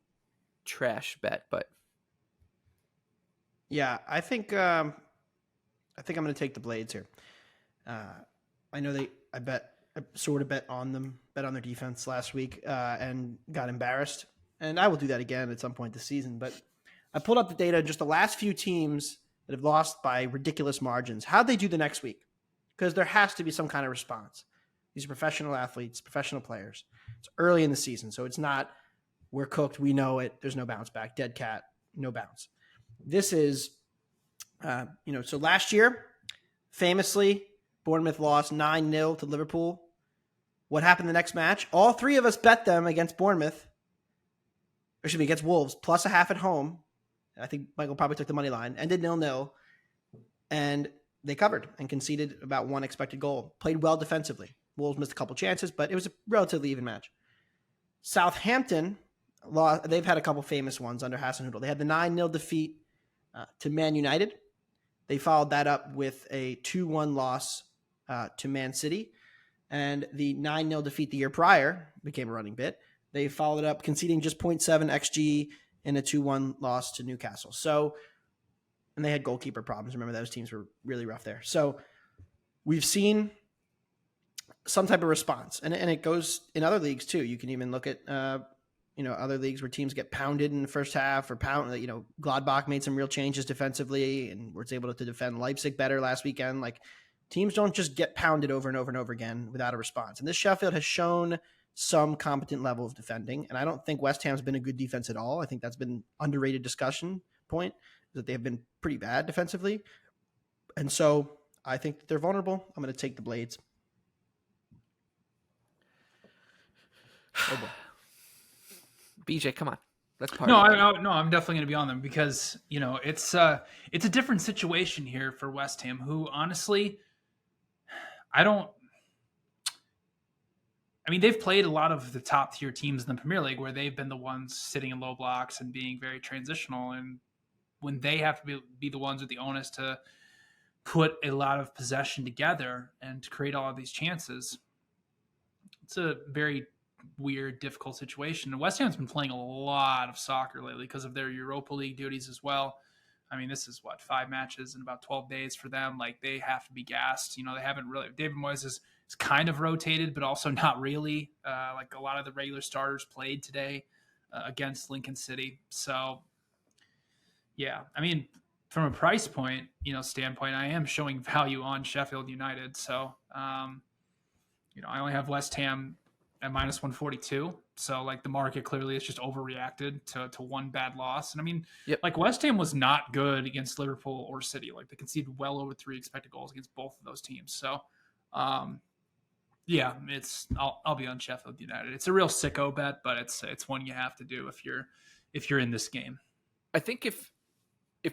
A: trash bet, but...
C: Yeah, I think I'm going to take the Blades here. I know I sort of bet on their defense last week and got embarrassed. And I will do that again at some point this season. But I pulled up the data, just the last few teams that have lost by ridiculous margins. How'd they do the next week? Because there has to be some kind of response. These are professional athletes, professional players. It's early in the season, so it's not, we're cooked, we know it, there's no bounce back, dead cat, no bounce. This is, so last year, famously, Bournemouth lost 9-0 to Liverpool. What happened the next match? All three of us bet them against against Wolves, plus a half at home. I think Michael probably took the money line, ended 0-0, and they covered and conceded about one expected goal. Played well defensively. Wolves missed a couple chances, but it was a relatively even match. Southampton, they've had a couple famous ones under Hasenhüttl. They had the 9-0 defeat to Man United. They followed that up with a 2-1 loss to Man City. And the 9-0 defeat the year prior became a running bit. They followed it up conceding just 0.7 XG in a 2-1 loss to Newcastle. So, and they had goalkeeper problems. Remember, those teams were really rough there. So we've seen some type of response. And it goes in other leagues too. You can even look at, other leagues where teams get pounded in the first half or Gladbach made some real changes defensively and was able to defend Leipzig better last weekend. Like, teams don't just get pounded over and over and over again without a response. And this Sheffield has shown some competent level of defending. And I don't think West Ham's been a good defense at all. I think that's been underrated discussion point, that they have been pretty bad defensively. And so I think that they're vulnerable. I'm going to take the Blades.
A: Oh boy. BJ, come on. Let's
B: party. No, I'm definitely going to be on them because, it's a different situation here for West Ham, who honestly, they've played a lot of the top tier teams in the Premier League where they've been the ones sitting in low blocks and being very transitional. And when they have to be the ones with the onus to put a lot of possession together and to create all of these chances, it's a very weird, difficult situation. And West Ham's been playing a lot of soccer lately because of their Europa League duties as well. This is 5 matches in about 12 days for them. Like, they have to be gassed. They haven't really. David Moyes is kind of rotated, but also not really. Like, a lot of the regular starters played today against Lincoln City. So, yeah, from a price point, standpoint, I am showing value on Sheffield United. So, I only have West Ham at minus 142. So, like, the market clearly has just overreacted to one bad loss. And West Ham was not good against Liverpool or City. Like, they conceded well over 3 expected goals against both of those teams. So, I'll be on Sheffield United. It's a real sicko bet, but it's one you have to do if you're in this game.
A: I think if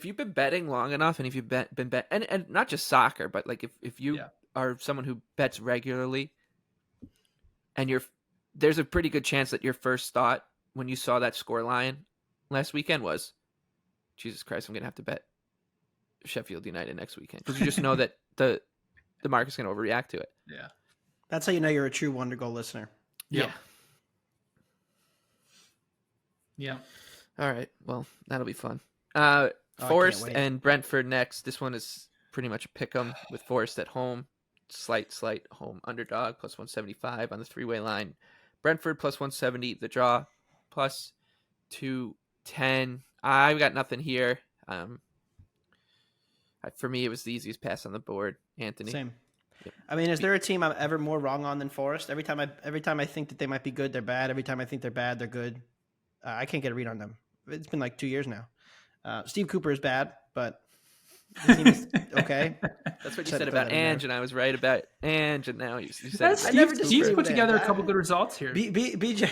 A: you've been betting long enough, and if you've been bet, and not just soccer, but like if you are someone who bets regularly, and there's a pretty good chance that your first thought when you saw that score line last weekend was, Jesus Christ, I'm going to have to bet Sheffield United next weekend. Because you just know that the market's going to overreact to it.
B: Yeah.
C: That's how you know you're a true Wondergoal listener.
A: Yeah.
B: Yeah.
A: All right. Well, that'll be fun. Forest and Brentford next. This one is pretty much a pick-em with Forest at home. Slight home underdog, plus 175 on the 3-way line. Brentford plus 170, the draw plus 210. I got nothing here. For me, it was the easiest pass on the board. Anthony.
C: Same. Yep. Is there a team I'm ever more wrong on than Forest? Every time I think that they might be good, they're bad. Every time I think they're bad, they're good. I can't get a read on them. It's been like 2 years now. Steve Cooper is bad, but the team is okay.
A: That's what you said about Ange, and I was right about Ange, and now you said
B: Steve's put together a couple good results here.
C: BJ's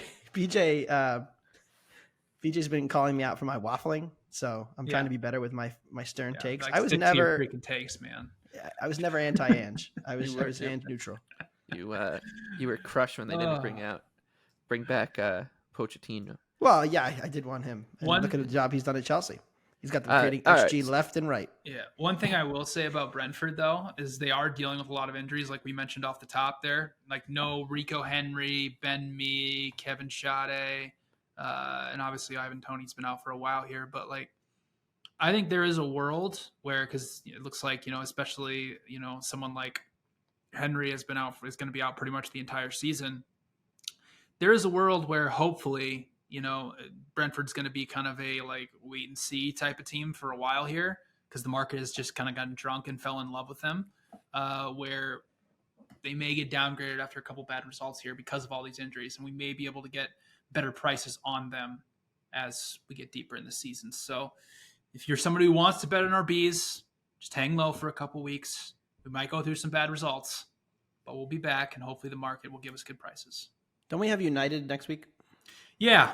C: been calling me out for my waffling, so I'm trying to be better with my stern takes.
B: I was never freaking takes, man.
C: I was never anti-Ange. I was Ange neutral.
A: You were crushed when they didn't bring back Pochettino.
C: Well, yeah, I did want him. And look at the job he's done at Chelsea. He's got them creating XG left and right.
B: Yeah. One thing I will say about Brentford, though, is they are dealing with a lot of injuries, like we mentioned off the top there. Like, no Rico Henry, Ben Mee, Kevin Schade, and obviously Ivan Toney's been out for a while here. But, like, I think there is a world where, because it looks like, especially, someone like Henry is going to be out pretty much the entire season. There is a world where hopefully, Brentford's going to be kind of a wait and see type of team for a while here, because the market has just kind of gotten drunk and fell in love with them, where they may get downgraded after a couple bad results here because of all these injuries, and we may be able to get better prices on them as we get deeper in the season. So if you're somebody who wants to bet on our Bs, just hang low for a couple weeks. We might go through some bad results, but we'll be back, and hopefully the market will give us good prices.
C: Don't we have United next week?
B: Yeah.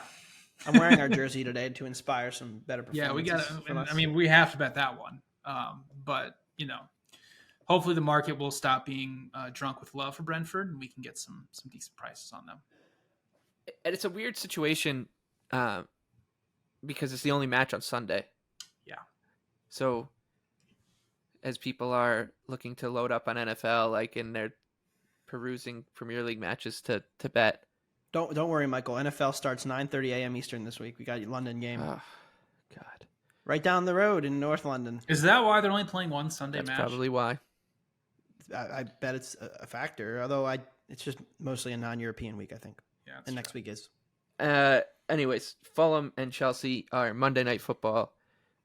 C: I'm wearing our jersey today to inspire some better performances.
B: Yeah, we got. We have to bet that one. But hopefully the market will stop being drunk with love for Brentford, and we can get some decent prices on them.
A: And it's a weird situation because it's the only match on Sunday.
B: Yeah.
A: So as people are looking to load up on NFL, like in their perusing Premier League matches to bet.
C: Don't worry, Michael. NFL starts 9:30 a.m. Eastern this week. We got your London game.
A: Oh, God.
C: Right down the road in North London.
B: Is that why they're only playing one Sunday
A: That's
B: match?
A: probably why.
C: I bet it's a factor, although it's just mostly a non-European week, I think.
B: Yeah,
C: and next week is.
A: Anyways, Fulham and Chelsea are Monday Night Football.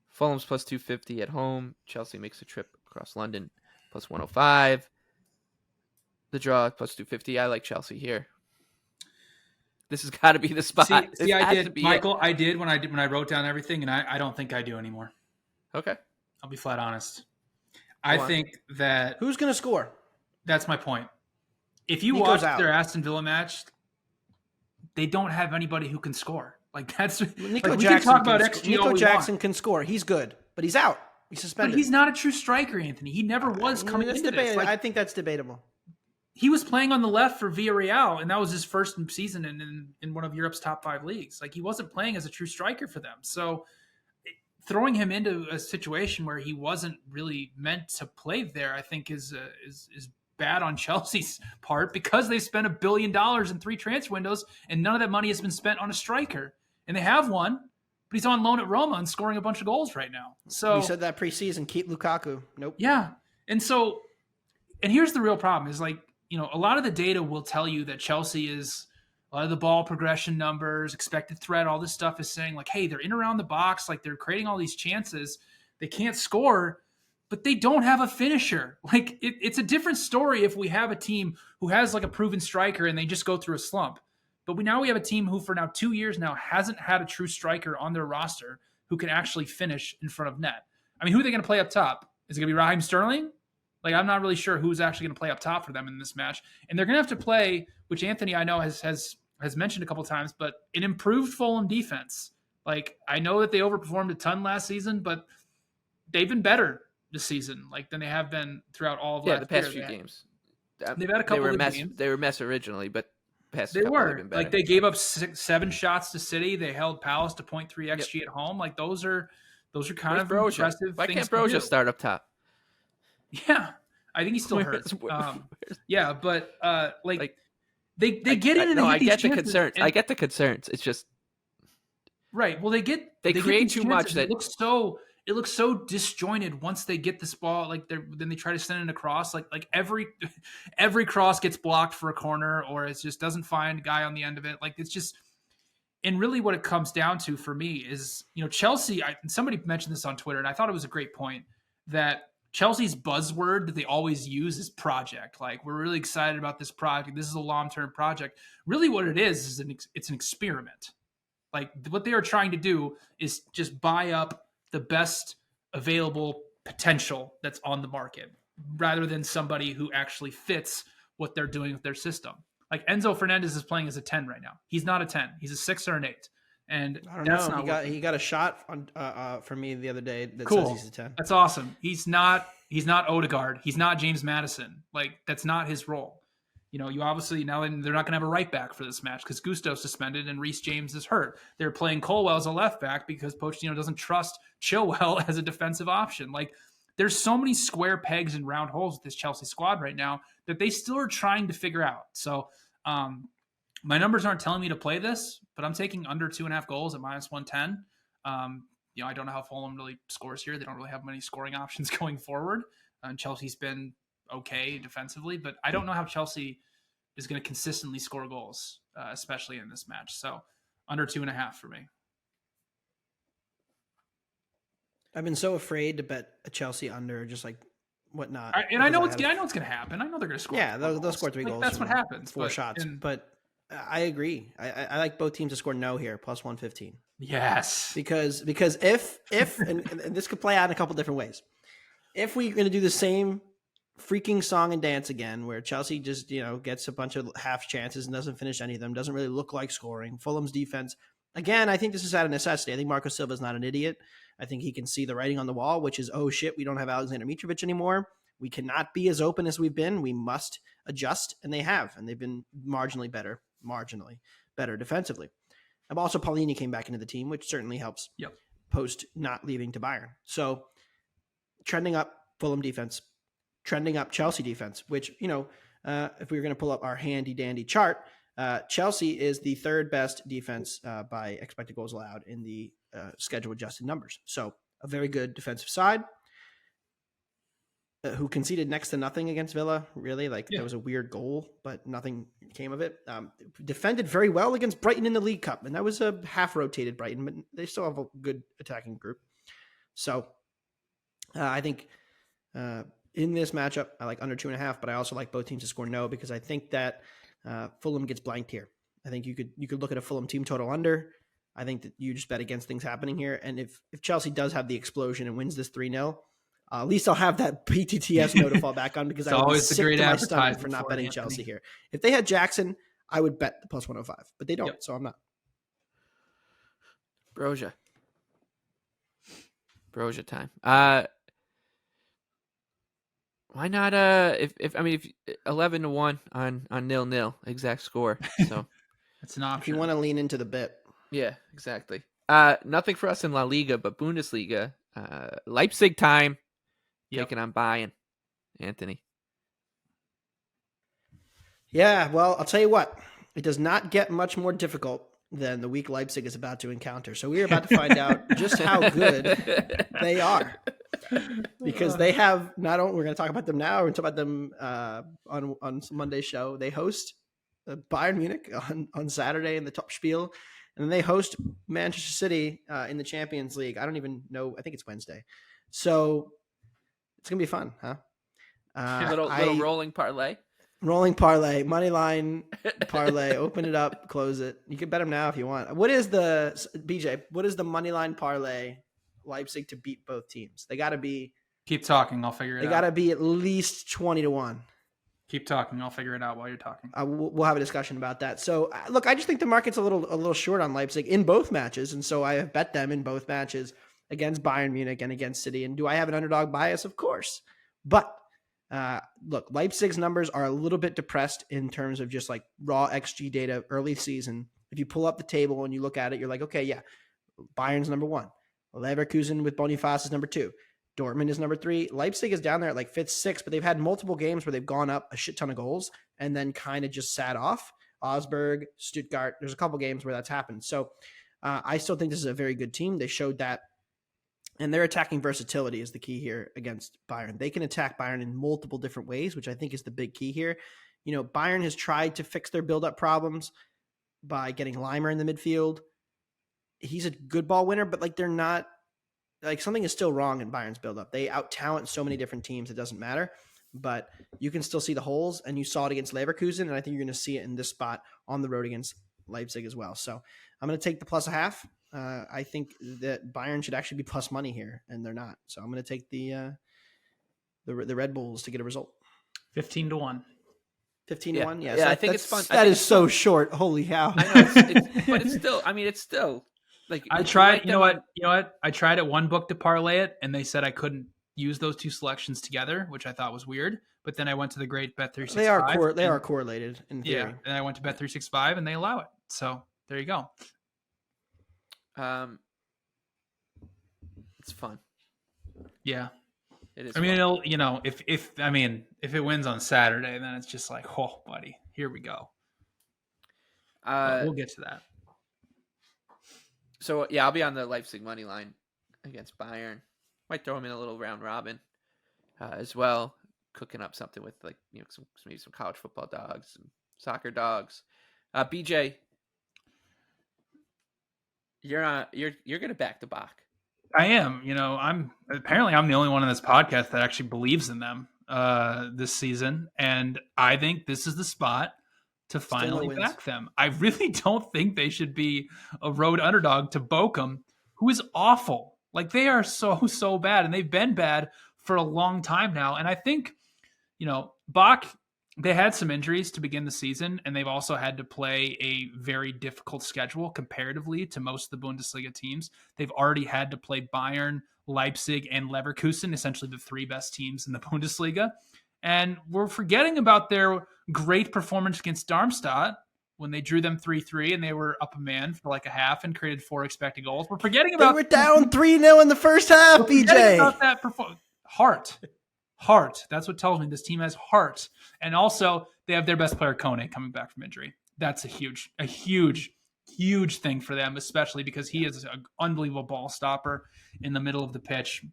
A: Fulham's plus 250 at home. Chelsea makes a trip across London, plus 105. The draw, plus 250. I like Chelsea here. This has got to be the spot.
B: See, I did, Michael. I did when I wrote down everything, and I don't think I do anymore.
A: Okay.
B: I'll be flat honest. I think that
C: who's going to score?
B: That's my point. If you watch their Aston Villa match, they don't have anybody who can score. Like that's
C: Nico
B: like,
C: Jackson.
B: We can talk about XG.
C: Nico Jackson can score. He's good, but he's out. He's suspended.
B: But he's not a true striker, Anthony. He never was coming into this.
C: I think that's debatable.
B: He was playing on the left for Villarreal, and that was his first season in one of Europe's top 5 leagues. Like he wasn't playing as a true striker for them. So throwing him into a situation where he wasn't really meant to play there, I think is bad on Chelsea's part because they spent $1 billion in 3 transfer windows, and none of that money has been spent on a striker. And they have one, but he's on loan at Roma and scoring a bunch of goals right now. So
C: we said that preseason, keep Lukaku. Nope.
B: Yeah, and here's the real problem: is like a lot of the data will tell you that Chelsea is. A lot of the ball progression numbers, expected threat, all this stuff is saying like, hey, they're in around the box, like they're creating all these chances. They can't score, but they don't have a finisher. Like it's a different story if we have a team who has like a proven striker and they just go through a slump. But we have a team who for now 2 years now hasn't had a true striker on their roster who can actually finish in front of net. I mean, who are they going to play up top? Is it going to be Raheem Sterling? Like I'm not really sure who's actually going to play up top for them in this match. And they're going to have to play, which Anthony I know has mentioned a couple of times, but an improved Fulham defense. Like I know that they overperformed a ton last season, but they've been better this season, like than they have been throughout all of last year.
A: The past few games.
B: They've had a couple of games.
A: They were mess originally, but
B: they were like they gave up 7 shots to City. They held Palace to 0.3 XG at home. Like those are kind of impressive.
A: Why can't Broja start up top?
B: Yeah, I think he's still hurt. Yeah, but They get in and
A: I get the concerns. I get the concerns. It's just
B: right. Well, they
A: create too much that
B: it looks so disjointed once they get this ball. Like then they try to send it across. Like every cross gets blocked for a corner, or it just doesn't find a guy on the end of it. Like it's just. And really, what it comes down to for me is Chelsea. Somebody mentioned this on Twitter, and I thought it was a great point that. Chelsea's buzzword that they always use is project. Like, we're really excited about this project. This is a long-term project. Really what it is it's an experiment. Like, what they are trying to do is just buy up the best available potential that's on the market rather than somebody who actually fits what they're doing with their system. Like, Enzo Fernandez is playing as a 10 right now. He's not a 10. He's a 6 or an 8. And
C: I don't know. He got a shot on from me the other day that
B: cool.
C: says he's a 10.
B: That's awesome. He's not Odegaard. He's not James Maddison. Like that's not his role. You obviously now they're not going to have a right back for this match because Gusto's suspended and Reece James is hurt. They're playing Colwell as a left back because Pochettino doesn't trust Chilwell as a defensive option. Like there's so many square pegs and round holes with this Chelsea squad right now that they still are trying to figure out. So my numbers aren't telling me to play this, but I'm taking under 2.5 goals at -110. I don't know how Fulham really scores here. They don't really have many scoring options going forward. Chelsea's been okay defensively, but I don't know how Chelsea is going to consistently score goals, especially in this match. So under 2.5 for me.
C: I've been so afraid to bet a Chelsea under, just like whatnot.
B: I know it's going to happen. I know they're going to score.
C: Yeah, they'll score 3 goals.
B: That's what happens.
C: 4 shots. But I agree. I like both teams to score no here, +115.
B: Yes.
C: Because if and this could play out in a couple different ways. If we're going to do the same freaking song and dance again, where Chelsea just, gets a bunch of half chances and doesn't finish any of them, doesn't really look like scoring. Fulham's defense, again, I think this is out of necessity. I think Marco Silva's not an idiot. I think he can see the writing on the wall, which is, oh shit, we don't have Alexander Mitrovic anymore. We cannot be as open as we've been. We must adjust, and they have, and they've been marginally better defensively. And also, Paulini came back into the team, which certainly helps.
B: Yep.
C: Post not leaving to Bayern. So trending up Fulham defense, trending up Chelsea defense, which, if we were going to pull up our handy dandy chart, Chelsea is the third best defense by expected goals allowed in the schedule adjusted numbers. So a very good defensive side who conceded next to nothing against Villa. Really, there was a weird goal, but nothing came of it. Defended very well against Brighton in the League Cup, and that was a half rotated Brighton, but they still have a good attacking group. So I think in this matchup, I like under 2.5, but I also like both teams to score no, because I think that Fulham gets blanked here. I think you could look at a Fulham team total under. I think that you just bet against things happening here. And if Chelsea does have the explosion and wins this 3-0, at least I'll have that PTTS no to fall back on, because I would be sick to my stomach for not betting Chelsea here. If they had Jackson, I would bet the plus 105, but they don't, so I'm not.
A: Broja time. Why not? If 11-1 on 0-0 exact score. So
B: that's an option.
C: If you want to lean into the bit.
A: Yeah, exactly. Nothing for us in La Liga, but Bundesliga. Leipzig time. Taking on Bayern. Anthony.
C: Yeah, well, I'll tell you what. It does not get much more difficult than the week Leipzig is about to encounter. So we are about to find out just how good they are. Because they have not only, we're going to talk about them now, we're going to talk about them on Monday's show. They host Bayern Munich on Saturday in the Top Spiel, and then they host Manchester City in the Champions League. I don't even know. I think it's Wednesday. So it's going to be fun, huh?
A: Little rolling parlay.
C: Rolling parlay, money line parlay. Open it up, close it. You can bet them now if you want. What is the money line parlay Leipzig to beat both teams? They got to be.
B: Keep talking. I'll figure it out.
C: They got to be at least 20-1.
B: Keep talking. I'll figure it out while you're talking.
C: We'll have a discussion about that. So look, I just think the market's a little short on Leipzig in both matches, and so I have bet them in both matches against Bayern Munich and against City. And do I have an underdog bias? Of course, but look, Leipzig's numbers are a little bit depressed in terms of just like raw XG data early season. If you pull up the table and you look at it, you're like, okay, yeah, Bayern's number 1. Leverkusen with Boniface is number 2. Dortmund is number 3. Leipzig is down there at like 5th, 6th, but they've had multiple games where they've gone up a shit ton of goals and then kind of just sat off. Augsburg, Stuttgart, there's a couple games where that's happened. So I still think this is a very good team. They showed that. And their attacking versatility is the key here against Bayern. They can attack Bayern in multiple different ways, which I think is the big key here. Bayern has tried to fix their build-up problems by getting Leimer in the midfield. He's a good ball winner, but they're not something is still wrong in Bayern's build-up. They out-talent so many different teams, it doesn't matter. But you can still see the holes, and you saw it against Leverkusen, and I think you're going to see it in this spot on the road against Leipzig as well. So I'm going to take the plus 0.5. I think that Bayern should actually be plus money here, and they're not. So I'm going to take the Red Bulls to get a result.
B: 15-1.
C: 15-1, yeah.
A: Yeah, I think it's fun.
C: That is so short. Holy cow!
A: I know, but it's still. I mean, it's still like
B: I tried. You know what? I tried at one book to parlay it, and they said I couldn't use those two selections together, which I thought was weird. But then I went to the great Bet365.
C: They are correlated in theory.
B: Yeah, and I went to Bet365, and they allow it. So there you go.
A: It's fun.
B: Yeah,
A: it is.
B: I mean, it'll, if it wins on Saturday, then it's just like, oh, buddy, here we go. We'll get to that.
A: So yeah, I'll be on the Leipzig money line against Bayern. Might throw them in a little round robin as well, cooking up something with maybe some college football dogs, some soccer dogs. BJ. You're gonna back the Bach.
B: I am. I'm the only one on this podcast that actually believes in them this season, and I think this is the spot to finally back them. I really don't think they should be a road underdog to Bochum, who is awful. Like, they are so bad, and they've been bad for a long time now. And I think, Bach, they had some injuries to begin the season, and they've also had to play a very difficult schedule comparatively to most of the Bundesliga teams. They've already had to play Bayern, Leipzig, and Leverkusen, essentially the 3 best teams in the Bundesliga. And we're forgetting about their great performance against Darmstadt when they drew them 3-3 and they were up a man for like a half and created 4 expected goals. We're forgetting about...
C: They were down 3-0 in the first half, BJ.
B: About that performance. Heart. Heart. That's what tells me this team has heart. And also, they have their best player, Kone, coming back from injury. That's a huge thing for them, especially because he is an unbelievable ball stopper in the middle of the pitch.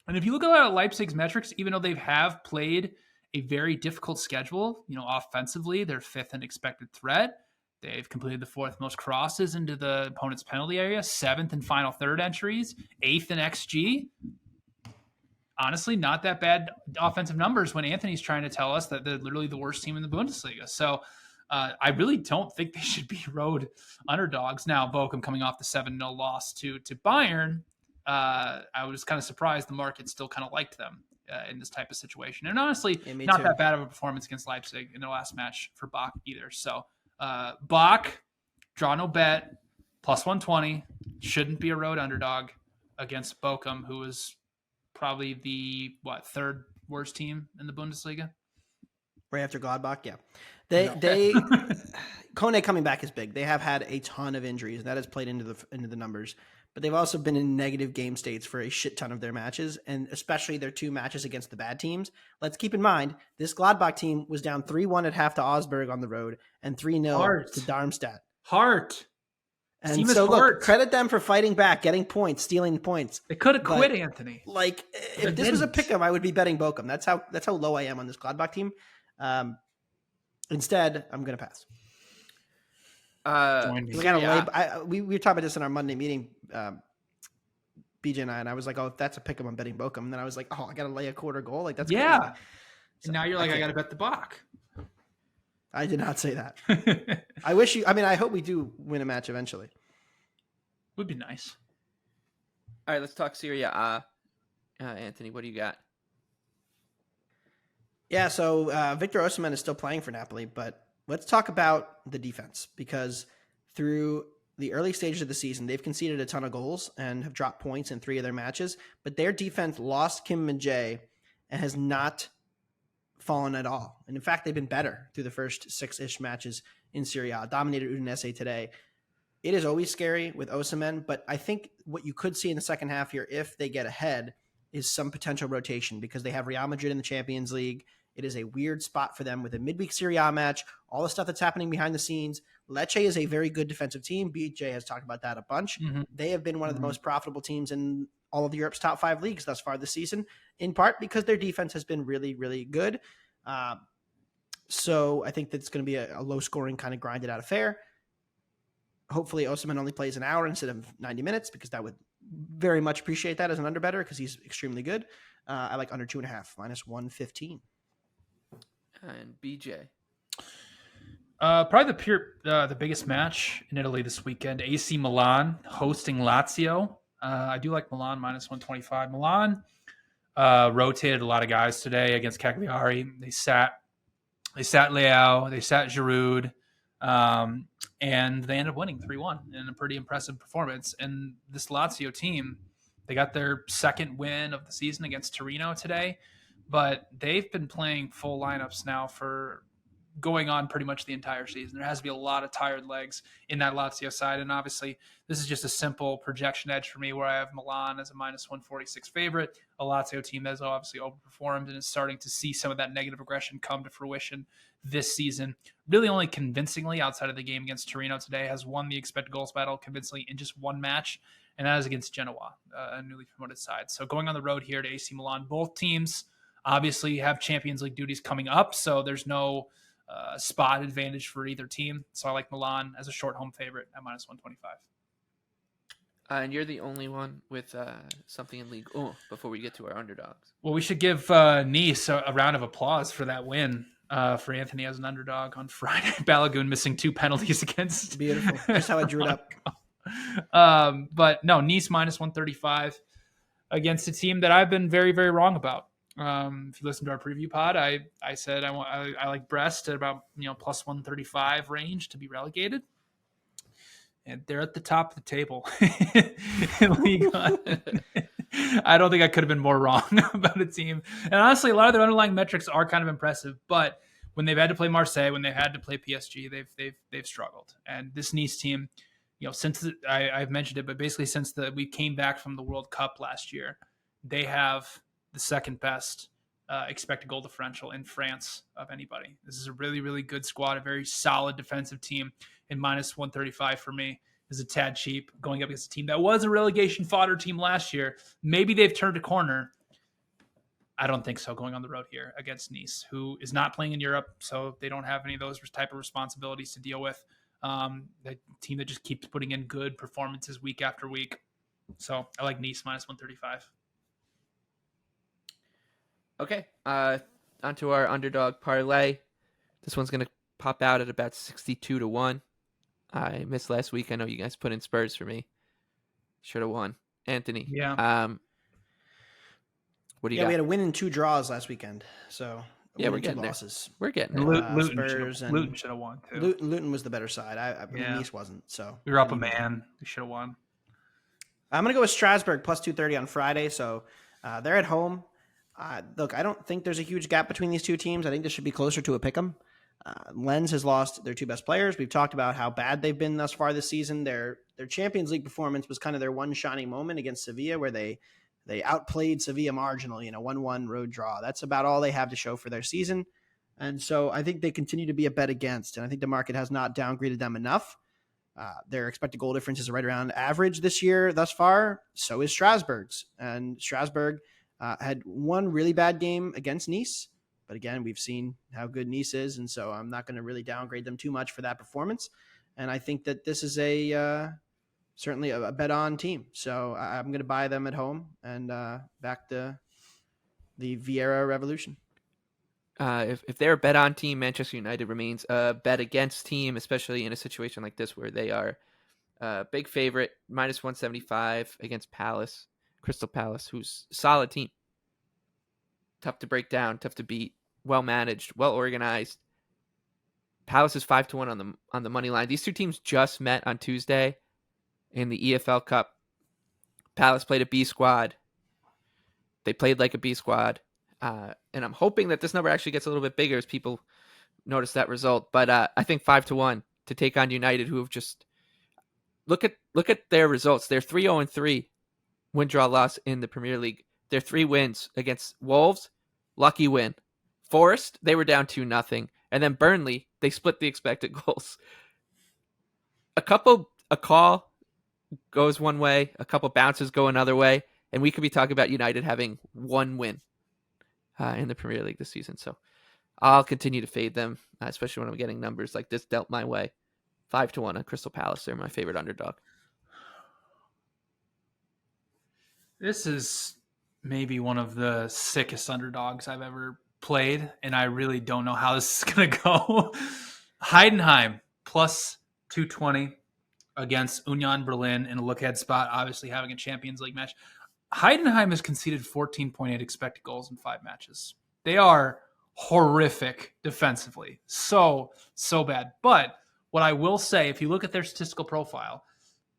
B: And if you look at Leipzig's metrics, even though they have played a very difficult schedule, offensively, they're 5th in expected threat. They've completed the 4th most crosses into the opponent's penalty area, 7th in final third entries, 8th in XG. Honestly, not that bad offensive numbers when Anthony's trying to tell us that they're literally the worst team in the Bundesliga. So I really don't think they should be road underdogs. Now, Bochum coming off the 7-0 loss to Bayern, I was kind of surprised the market still kind of liked them in this type of situation. And honestly, not that bad of a performance against Leipzig in their last match for Bach either. So Bach, draw no bet, plus 120, shouldn't be a road underdog against Bochum, who is probably the 3rd worst team in the Bundesliga.
C: Right after Gladbach, yeah. They Kone coming back is big. They have had a ton of injuries, and that has played into the numbers. But they've also been in negative game states for a shit ton of their matches, and especially their 2 matches against the bad teams. Let's keep in mind, this Gladbach team was down 3-1 at half to Augsburg on the road and 3-0 to Darmstadt.
B: Heart.
C: And so look, credit them for fighting back, getting points, stealing points.
B: They could have quit, Anthony.
C: Like, if this was a pick'em, I would be betting Bochum. That's how low I am on this Gladbach team. Instead, I'm going to pass. We were talking about this in our Monday meeting, BJ and I was like, oh, if that's a pick'em, I'm betting Bochum. And then I was like, oh, I got to lay a quarter goal. Like, that's
B: yeah.
C: Crazy.
B: So, and now you're like, I got to bet the Bach.
C: I did not say that. I hope we do win a match eventually.
B: Would be nice.
A: All right, let's talk Serie. Anthony, what do you got?
C: Yeah, so Victor Osimhen is still playing for Napoli, but let's talk about the defense, because through the early stages of the season, they've conceded a ton of goals and have dropped points in 3 of their matches, but their defense lost Kim Min-jae and has not fallen at all. And in fact, they've been better through the first 6-ish matches in Serie A. Dominated Udinese today. It is always scary with Osimhen, but I think what you could see in the second half here, if they get ahead, is some potential rotation, because they have Real Madrid in the Champions League. It is a weird spot for them with a midweek Serie A match, all the stuff that's happening behind the scenes. Lecce is a very good defensive team. BJ has talked about that a bunch. Mm-hmm. They have been one of the most profitable teams in all of Europe's top 5 leagues thus far this season, in part because their defense has been really, really good. So I think that's going to be a low-scoring kind of grinded out affair. Hopefully Osimhen only plays an hour instead of 90 minutes, because that would very much appreciate that as an underbetter, because he's extremely good. I like under 2.5, minus 115.
A: And BJ.
B: Probably the biggest match in Italy this weekend. AC Milan hosting Lazio. I do like Milan minus 125. Milan rotated a lot of guys today against Cagliari. They sat Leao, they sat Giroud, and they ended up winning 3-1 in a pretty impressive performance. And this Lazio team, they got their 2nd win of the season against Torino today, but they've been playing full lineups now for going on pretty much the entire season. There has to be a lot of tired legs in that Lazio side. And obviously this is just a simple projection edge for me, where I have Milan as a minus 146 favorite, a Lazio team that has obviously overperformed and is starting to see some of that negative aggression come to fruition this season. Really only convincingly, outside of the game against Torino today, has won the expected goals battle convincingly in just 1 match, and that is against Genoa, a newly promoted side. So going on the road here to AC Milan, both teams obviously have Champions League duties coming up, so there's no spot advantage for either team. So I like Milan as a short home favorite at minus 125.
A: And you're the only one with something in Ligue before we get to our underdogs.
B: Well, we should give Nice a round of applause for that win for Anthony as an underdog on Friday. Balogun missing 2 penalties against.
C: Beautiful. That's how I drew it up.
B: But no, Nice minus 135 against a team that I've been very, very wrong about. If you listen to our preview pod, I said I like Brest at about plus 135 range to be relegated, and they're at the top of the table in Ligue 1. I don't think I could have been more wrong about a team. And honestly, a lot of their underlying metrics are kind of impressive, but when they've had to play Marseille, when they've had to play PSG, they've struggled. And this Nice team, since I've mentioned it, but basically since we came back from the World Cup last year, they have the second best expected goal differential in France of anybody. This is a really, really good squad, a very solid defensive team, and minus 135 for me is a tad cheap going up against a team that was a relegation fodder team last year. Maybe they've turned a corner. I don't think so going on the road here against Nice, who is not playing in Europe, so they don't have any of those type of responsibilities to deal with. The team that just keeps putting in good performances week after week. So I like Nice minus 135.
A: Okay, onto our underdog parlay. This one's going to pop out at about 62-1. I missed last week. I know you guys put in Spurs for me. Should have won. Anthony.
B: Yeah.
A: What do you
C: Yeah,
A: got?
C: we had a win and 2 draws last weekend. So
A: Yeah,
C: we're
A: getting there.
C: losses.
A: We're getting there.
B: Luton should have won too.
C: Luton was the better side. I mean, Nice wasn't. So
B: we were up a man. We should have won.
C: I'm going to go with Strasbourg plus 230 on Friday. So they're at home. Look, I don't think there's a huge gap between these two teams. I think this should be closer to a pick'em. Lens has lost their 2 best players. We've talked about how bad they've been thus far this season. Their Champions League performance was kind of their one shining moment against Sevilla, where they outplayed Sevilla marginal, 1-1 road draw. That's about all they have to show for their season. And so I think they continue to be a bet against, and I think the market has not downgraded them enough. Their expected goal difference is right around average this year thus far. So is Strasbourg's. And Strasbourg had one really bad game against Nice. But again, we've seen how good Nice is, and so I'm not going to really downgrade them too much for that performance. And I think that this is certainly a bet-on team. So I'm going to buy them at home and back to the Vieira revolution.
A: If they're a bet-on team, Manchester United remains a bet-against team, especially in a situation like this where they are a big favorite, minus 175 against Crystal Palace, who's a solid team. Tough to break down, tough to beat, well managed, well organized. Palace is 5-1 on the money line. These two teams just met on Tuesday in the EFL Cup. Palace played a B squad. They played like a B squad, and I'm hoping that this number actually gets a little bit bigger as people notice that result. But I think 5-1 to take on United, who have just look at their results. They're 3-0-3, win, draw, loss in the Premier League. Their 3 wins against Wolves, lucky win. Forest, they were down 2-0. And then Burnley, they split the expected goals. A call goes one way, a couple bounces go another way, and we could be talking about United having 1 win in the Premier League this season. So I'll continue to fade them, especially when I'm getting numbers like this dealt my way. 5-1 on Crystal Palace. They're my favorite underdog.
B: This is maybe one of the sickest underdogs I've ever played, and I really don't know how this is going to go. Heidenheim plus 220 against Union Berlin in a look-ahead spot, obviously having a Champions League match. Heidenheim has conceded 14.8 expected goals in 5 matches. They are horrific defensively. So bad. But what I will say, if you look at their statistical profile,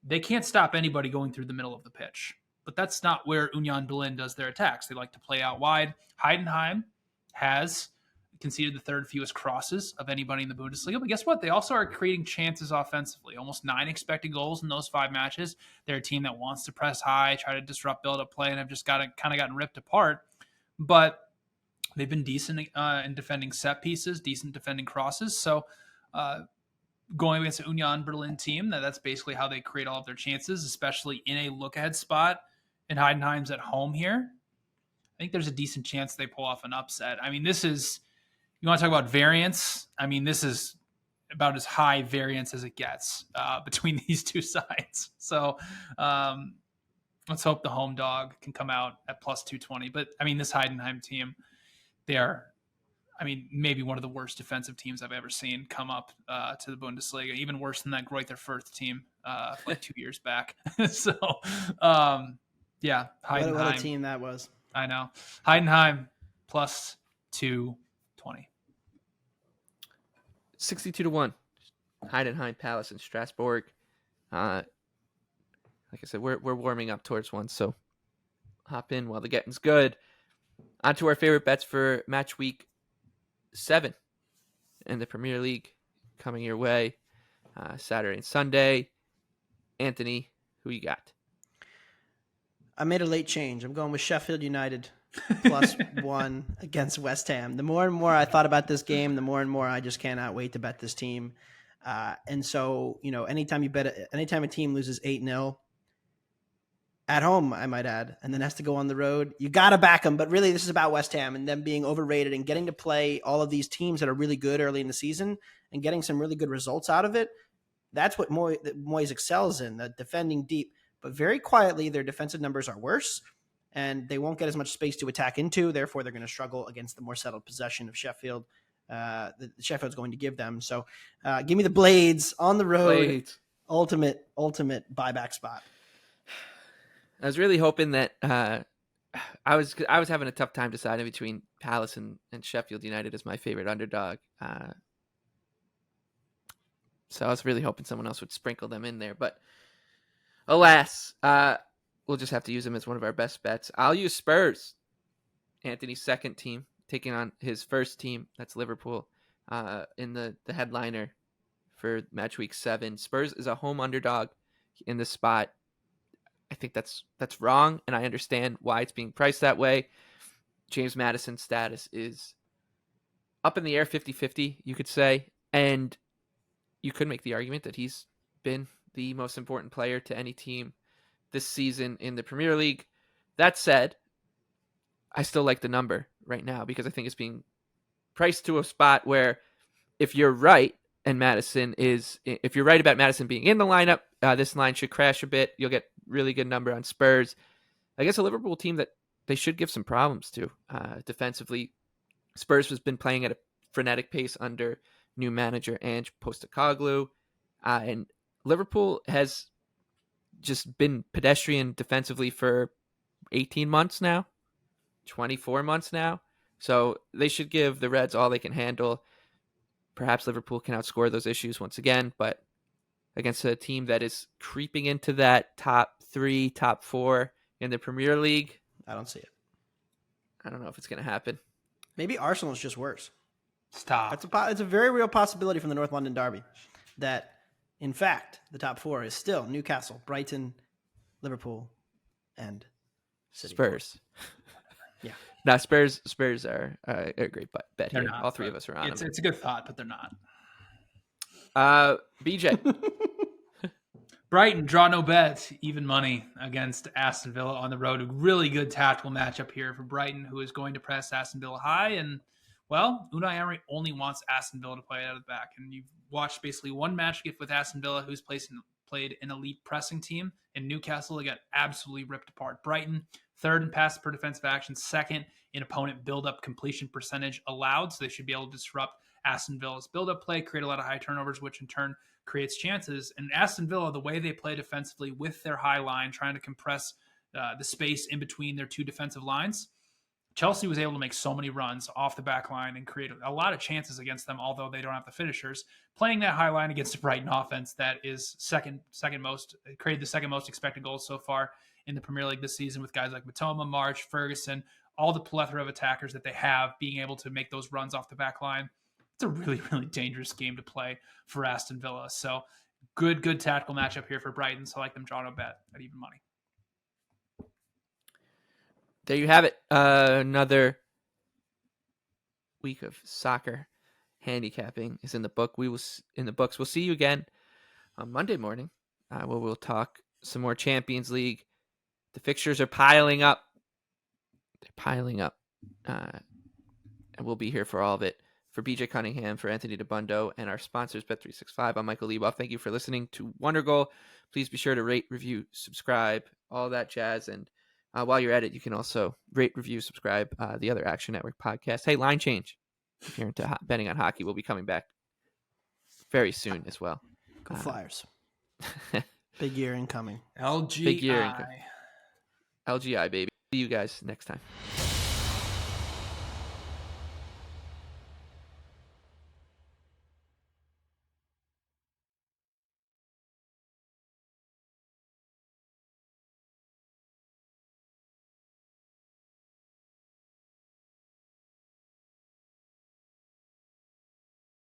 B: they can't stop anybody going through the middle of the pitch. But that's not where Union Berlin does their attacks. They like to play out wide. Heidenheim has conceded the 3rd fewest crosses of anybody in the Bundesliga. But guess what? They also are creating chances offensively. Almost 9 expected goals in those 5 matches. They're a team that wants to press high, try to disrupt build-up play, and have just gotten ripped apart. But they've been decent in defending set pieces, decent defending crosses. So going against the Union Berlin team, that's basically how they create all of their chances, especially in a look-ahead spot. And Heidenheim's at home here. I think there's a decent chance they pull off an upset. I mean, you want to talk about variance? I mean, this is about as high variance as it gets between these two sides. So let's hope the home dog can come out at plus 220. But, I mean, this Heidenheim team, they are, maybe one of the worst defensive teams I've ever seen come up to the Bundesliga, even worse than that Greuther Fürth team like 2 years back. So, yeah, Heidenheim.
C: What a team that was.
B: I know. Heidenheim plus 220.
A: 62-1. Heidenheim, Palace, and Strasbourg. Like I said, we're warming up towards one, so hop in while the getting's good. On to our favorite bets for match week 7 in the Premier League coming your way Saturday and Sunday. Anthony, who you got?
C: I made a late change. I'm going with Sheffield United +1 against West Ham. The more and more I thought about this game, the more and more I just cannot wait to bet this team. And so, anytime a team loses 8-0 at home, I might add, and then has to go on the road, you got to back them. But really, this is about West Ham and them being overrated and getting to play all of these teams that are really good early in the season and getting some really good results out of it. That's what Moyes excels in, the defending deep. But very quietly, their defensive numbers are worse, and they won't get as much space to attack into. Therefore, they're going to struggle against the more settled possession of Sheffield. Sheffield's going to give them. So give me the Blades on the road.
A: Blades.
C: Ultimate buyback spot.
A: I was really hoping that I was having a tough time deciding between Palace and Sheffield United as my favorite underdog. So I was really hoping someone else would sprinkle them in there. But alas, we'll just have to use them as one of our best bets. I'll use Spurs, Anthony's second team, taking on his first team. That's Liverpool in the headliner for match week 7. Spurs is a home underdog in this spot. I think that's wrong, and I understand why it's being priced that way. James Maddison's status is up in the air, 50-50, you could say. And you could make the argument that he's been the most important player to any team this season in the Premier League. That said, I still like the number right now because I think it's being priced to a spot where if you're right if you're right about Maddison being in the lineup, this line should crash a bit. You'll get really good number on Spurs. I guess a Liverpool team that they should give some problems to defensively. Spurs has been playing at a frenetic pace under new manager Ange Postecoglou, and Liverpool has just been pedestrian defensively for 18 months now, 24 months now. So they should give the Reds all they can handle. Perhaps Liverpool can outscore those issues once again, but against a team that is creeping into that top 3, top 4 in the Premier League,
C: I don't see it.
A: I don't know if it's going to happen.
C: Maybe Arsenal is just worse.
B: Stop.
C: It's a very real possibility from the North London derby that, in fact, the top 4 is still Newcastle, Brighton, Liverpool, and City.
A: Spurs.
C: Yeah.
A: No, Spurs are a great bet here.
B: Not,
A: all three of us are on them.
B: It's a good thought, but they're not.
A: BJ.
B: Brighton, draw no bet, even money against Aston Villa on the road. A really good tactical matchup here for Brighton, who is going to press Aston Villa high. And, well, Unai Emery only wants Aston Villa to play out of the back. And you've watched basically one match with Aston Villa, who's played an elite pressing team. In Newcastle, they got absolutely ripped apart. Brighton, third in passes per defensive action, second in opponent build-up completion percentage allowed. So they should be able to disrupt Aston Villa's build-up play, create a lot of high turnovers, which in turn creates chances. And Aston Villa, the way they play defensively with their high line, trying to compress the space in between their two defensive lines, Chelsea was able to make so many runs off the back line and create a lot of chances against them, although they don't have the finishers. Playing that high line against a Brighton offense that is second most, created the second most expected goals so far in the Premier League this season with guys like Matoma, March, Ferguson, all the plethora of attackers that they have being able to make those runs off the back line. It's a really, really dangerous game to play for Aston Villa. So good tactical matchup here for Brighton. So I like them drawing a bet at even money.
A: There you have it. Another week of soccer handicapping is in the book. We'll see you again on Monday morning, where we'll talk some more Champions League. The fixtures are piling up. They're piling up, and we'll be here for all of it. For BJ Cunningham, for Anthony DeBundo, and our sponsors, Bet365, I'm Michael Lieboff. Thank you for listening to Wondergoal. Please be sure to rate, review, subscribe, all that jazz. And while you're at it, you can also rate, review, subscribe the other Action Network podcast. Hey, line change. If you're into betting on hockey, we'll be coming back very soon as well.
C: Go Flyers. Big year incoming.
B: LGI.
A: Big year incoming. LGI, baby. See you guys next time.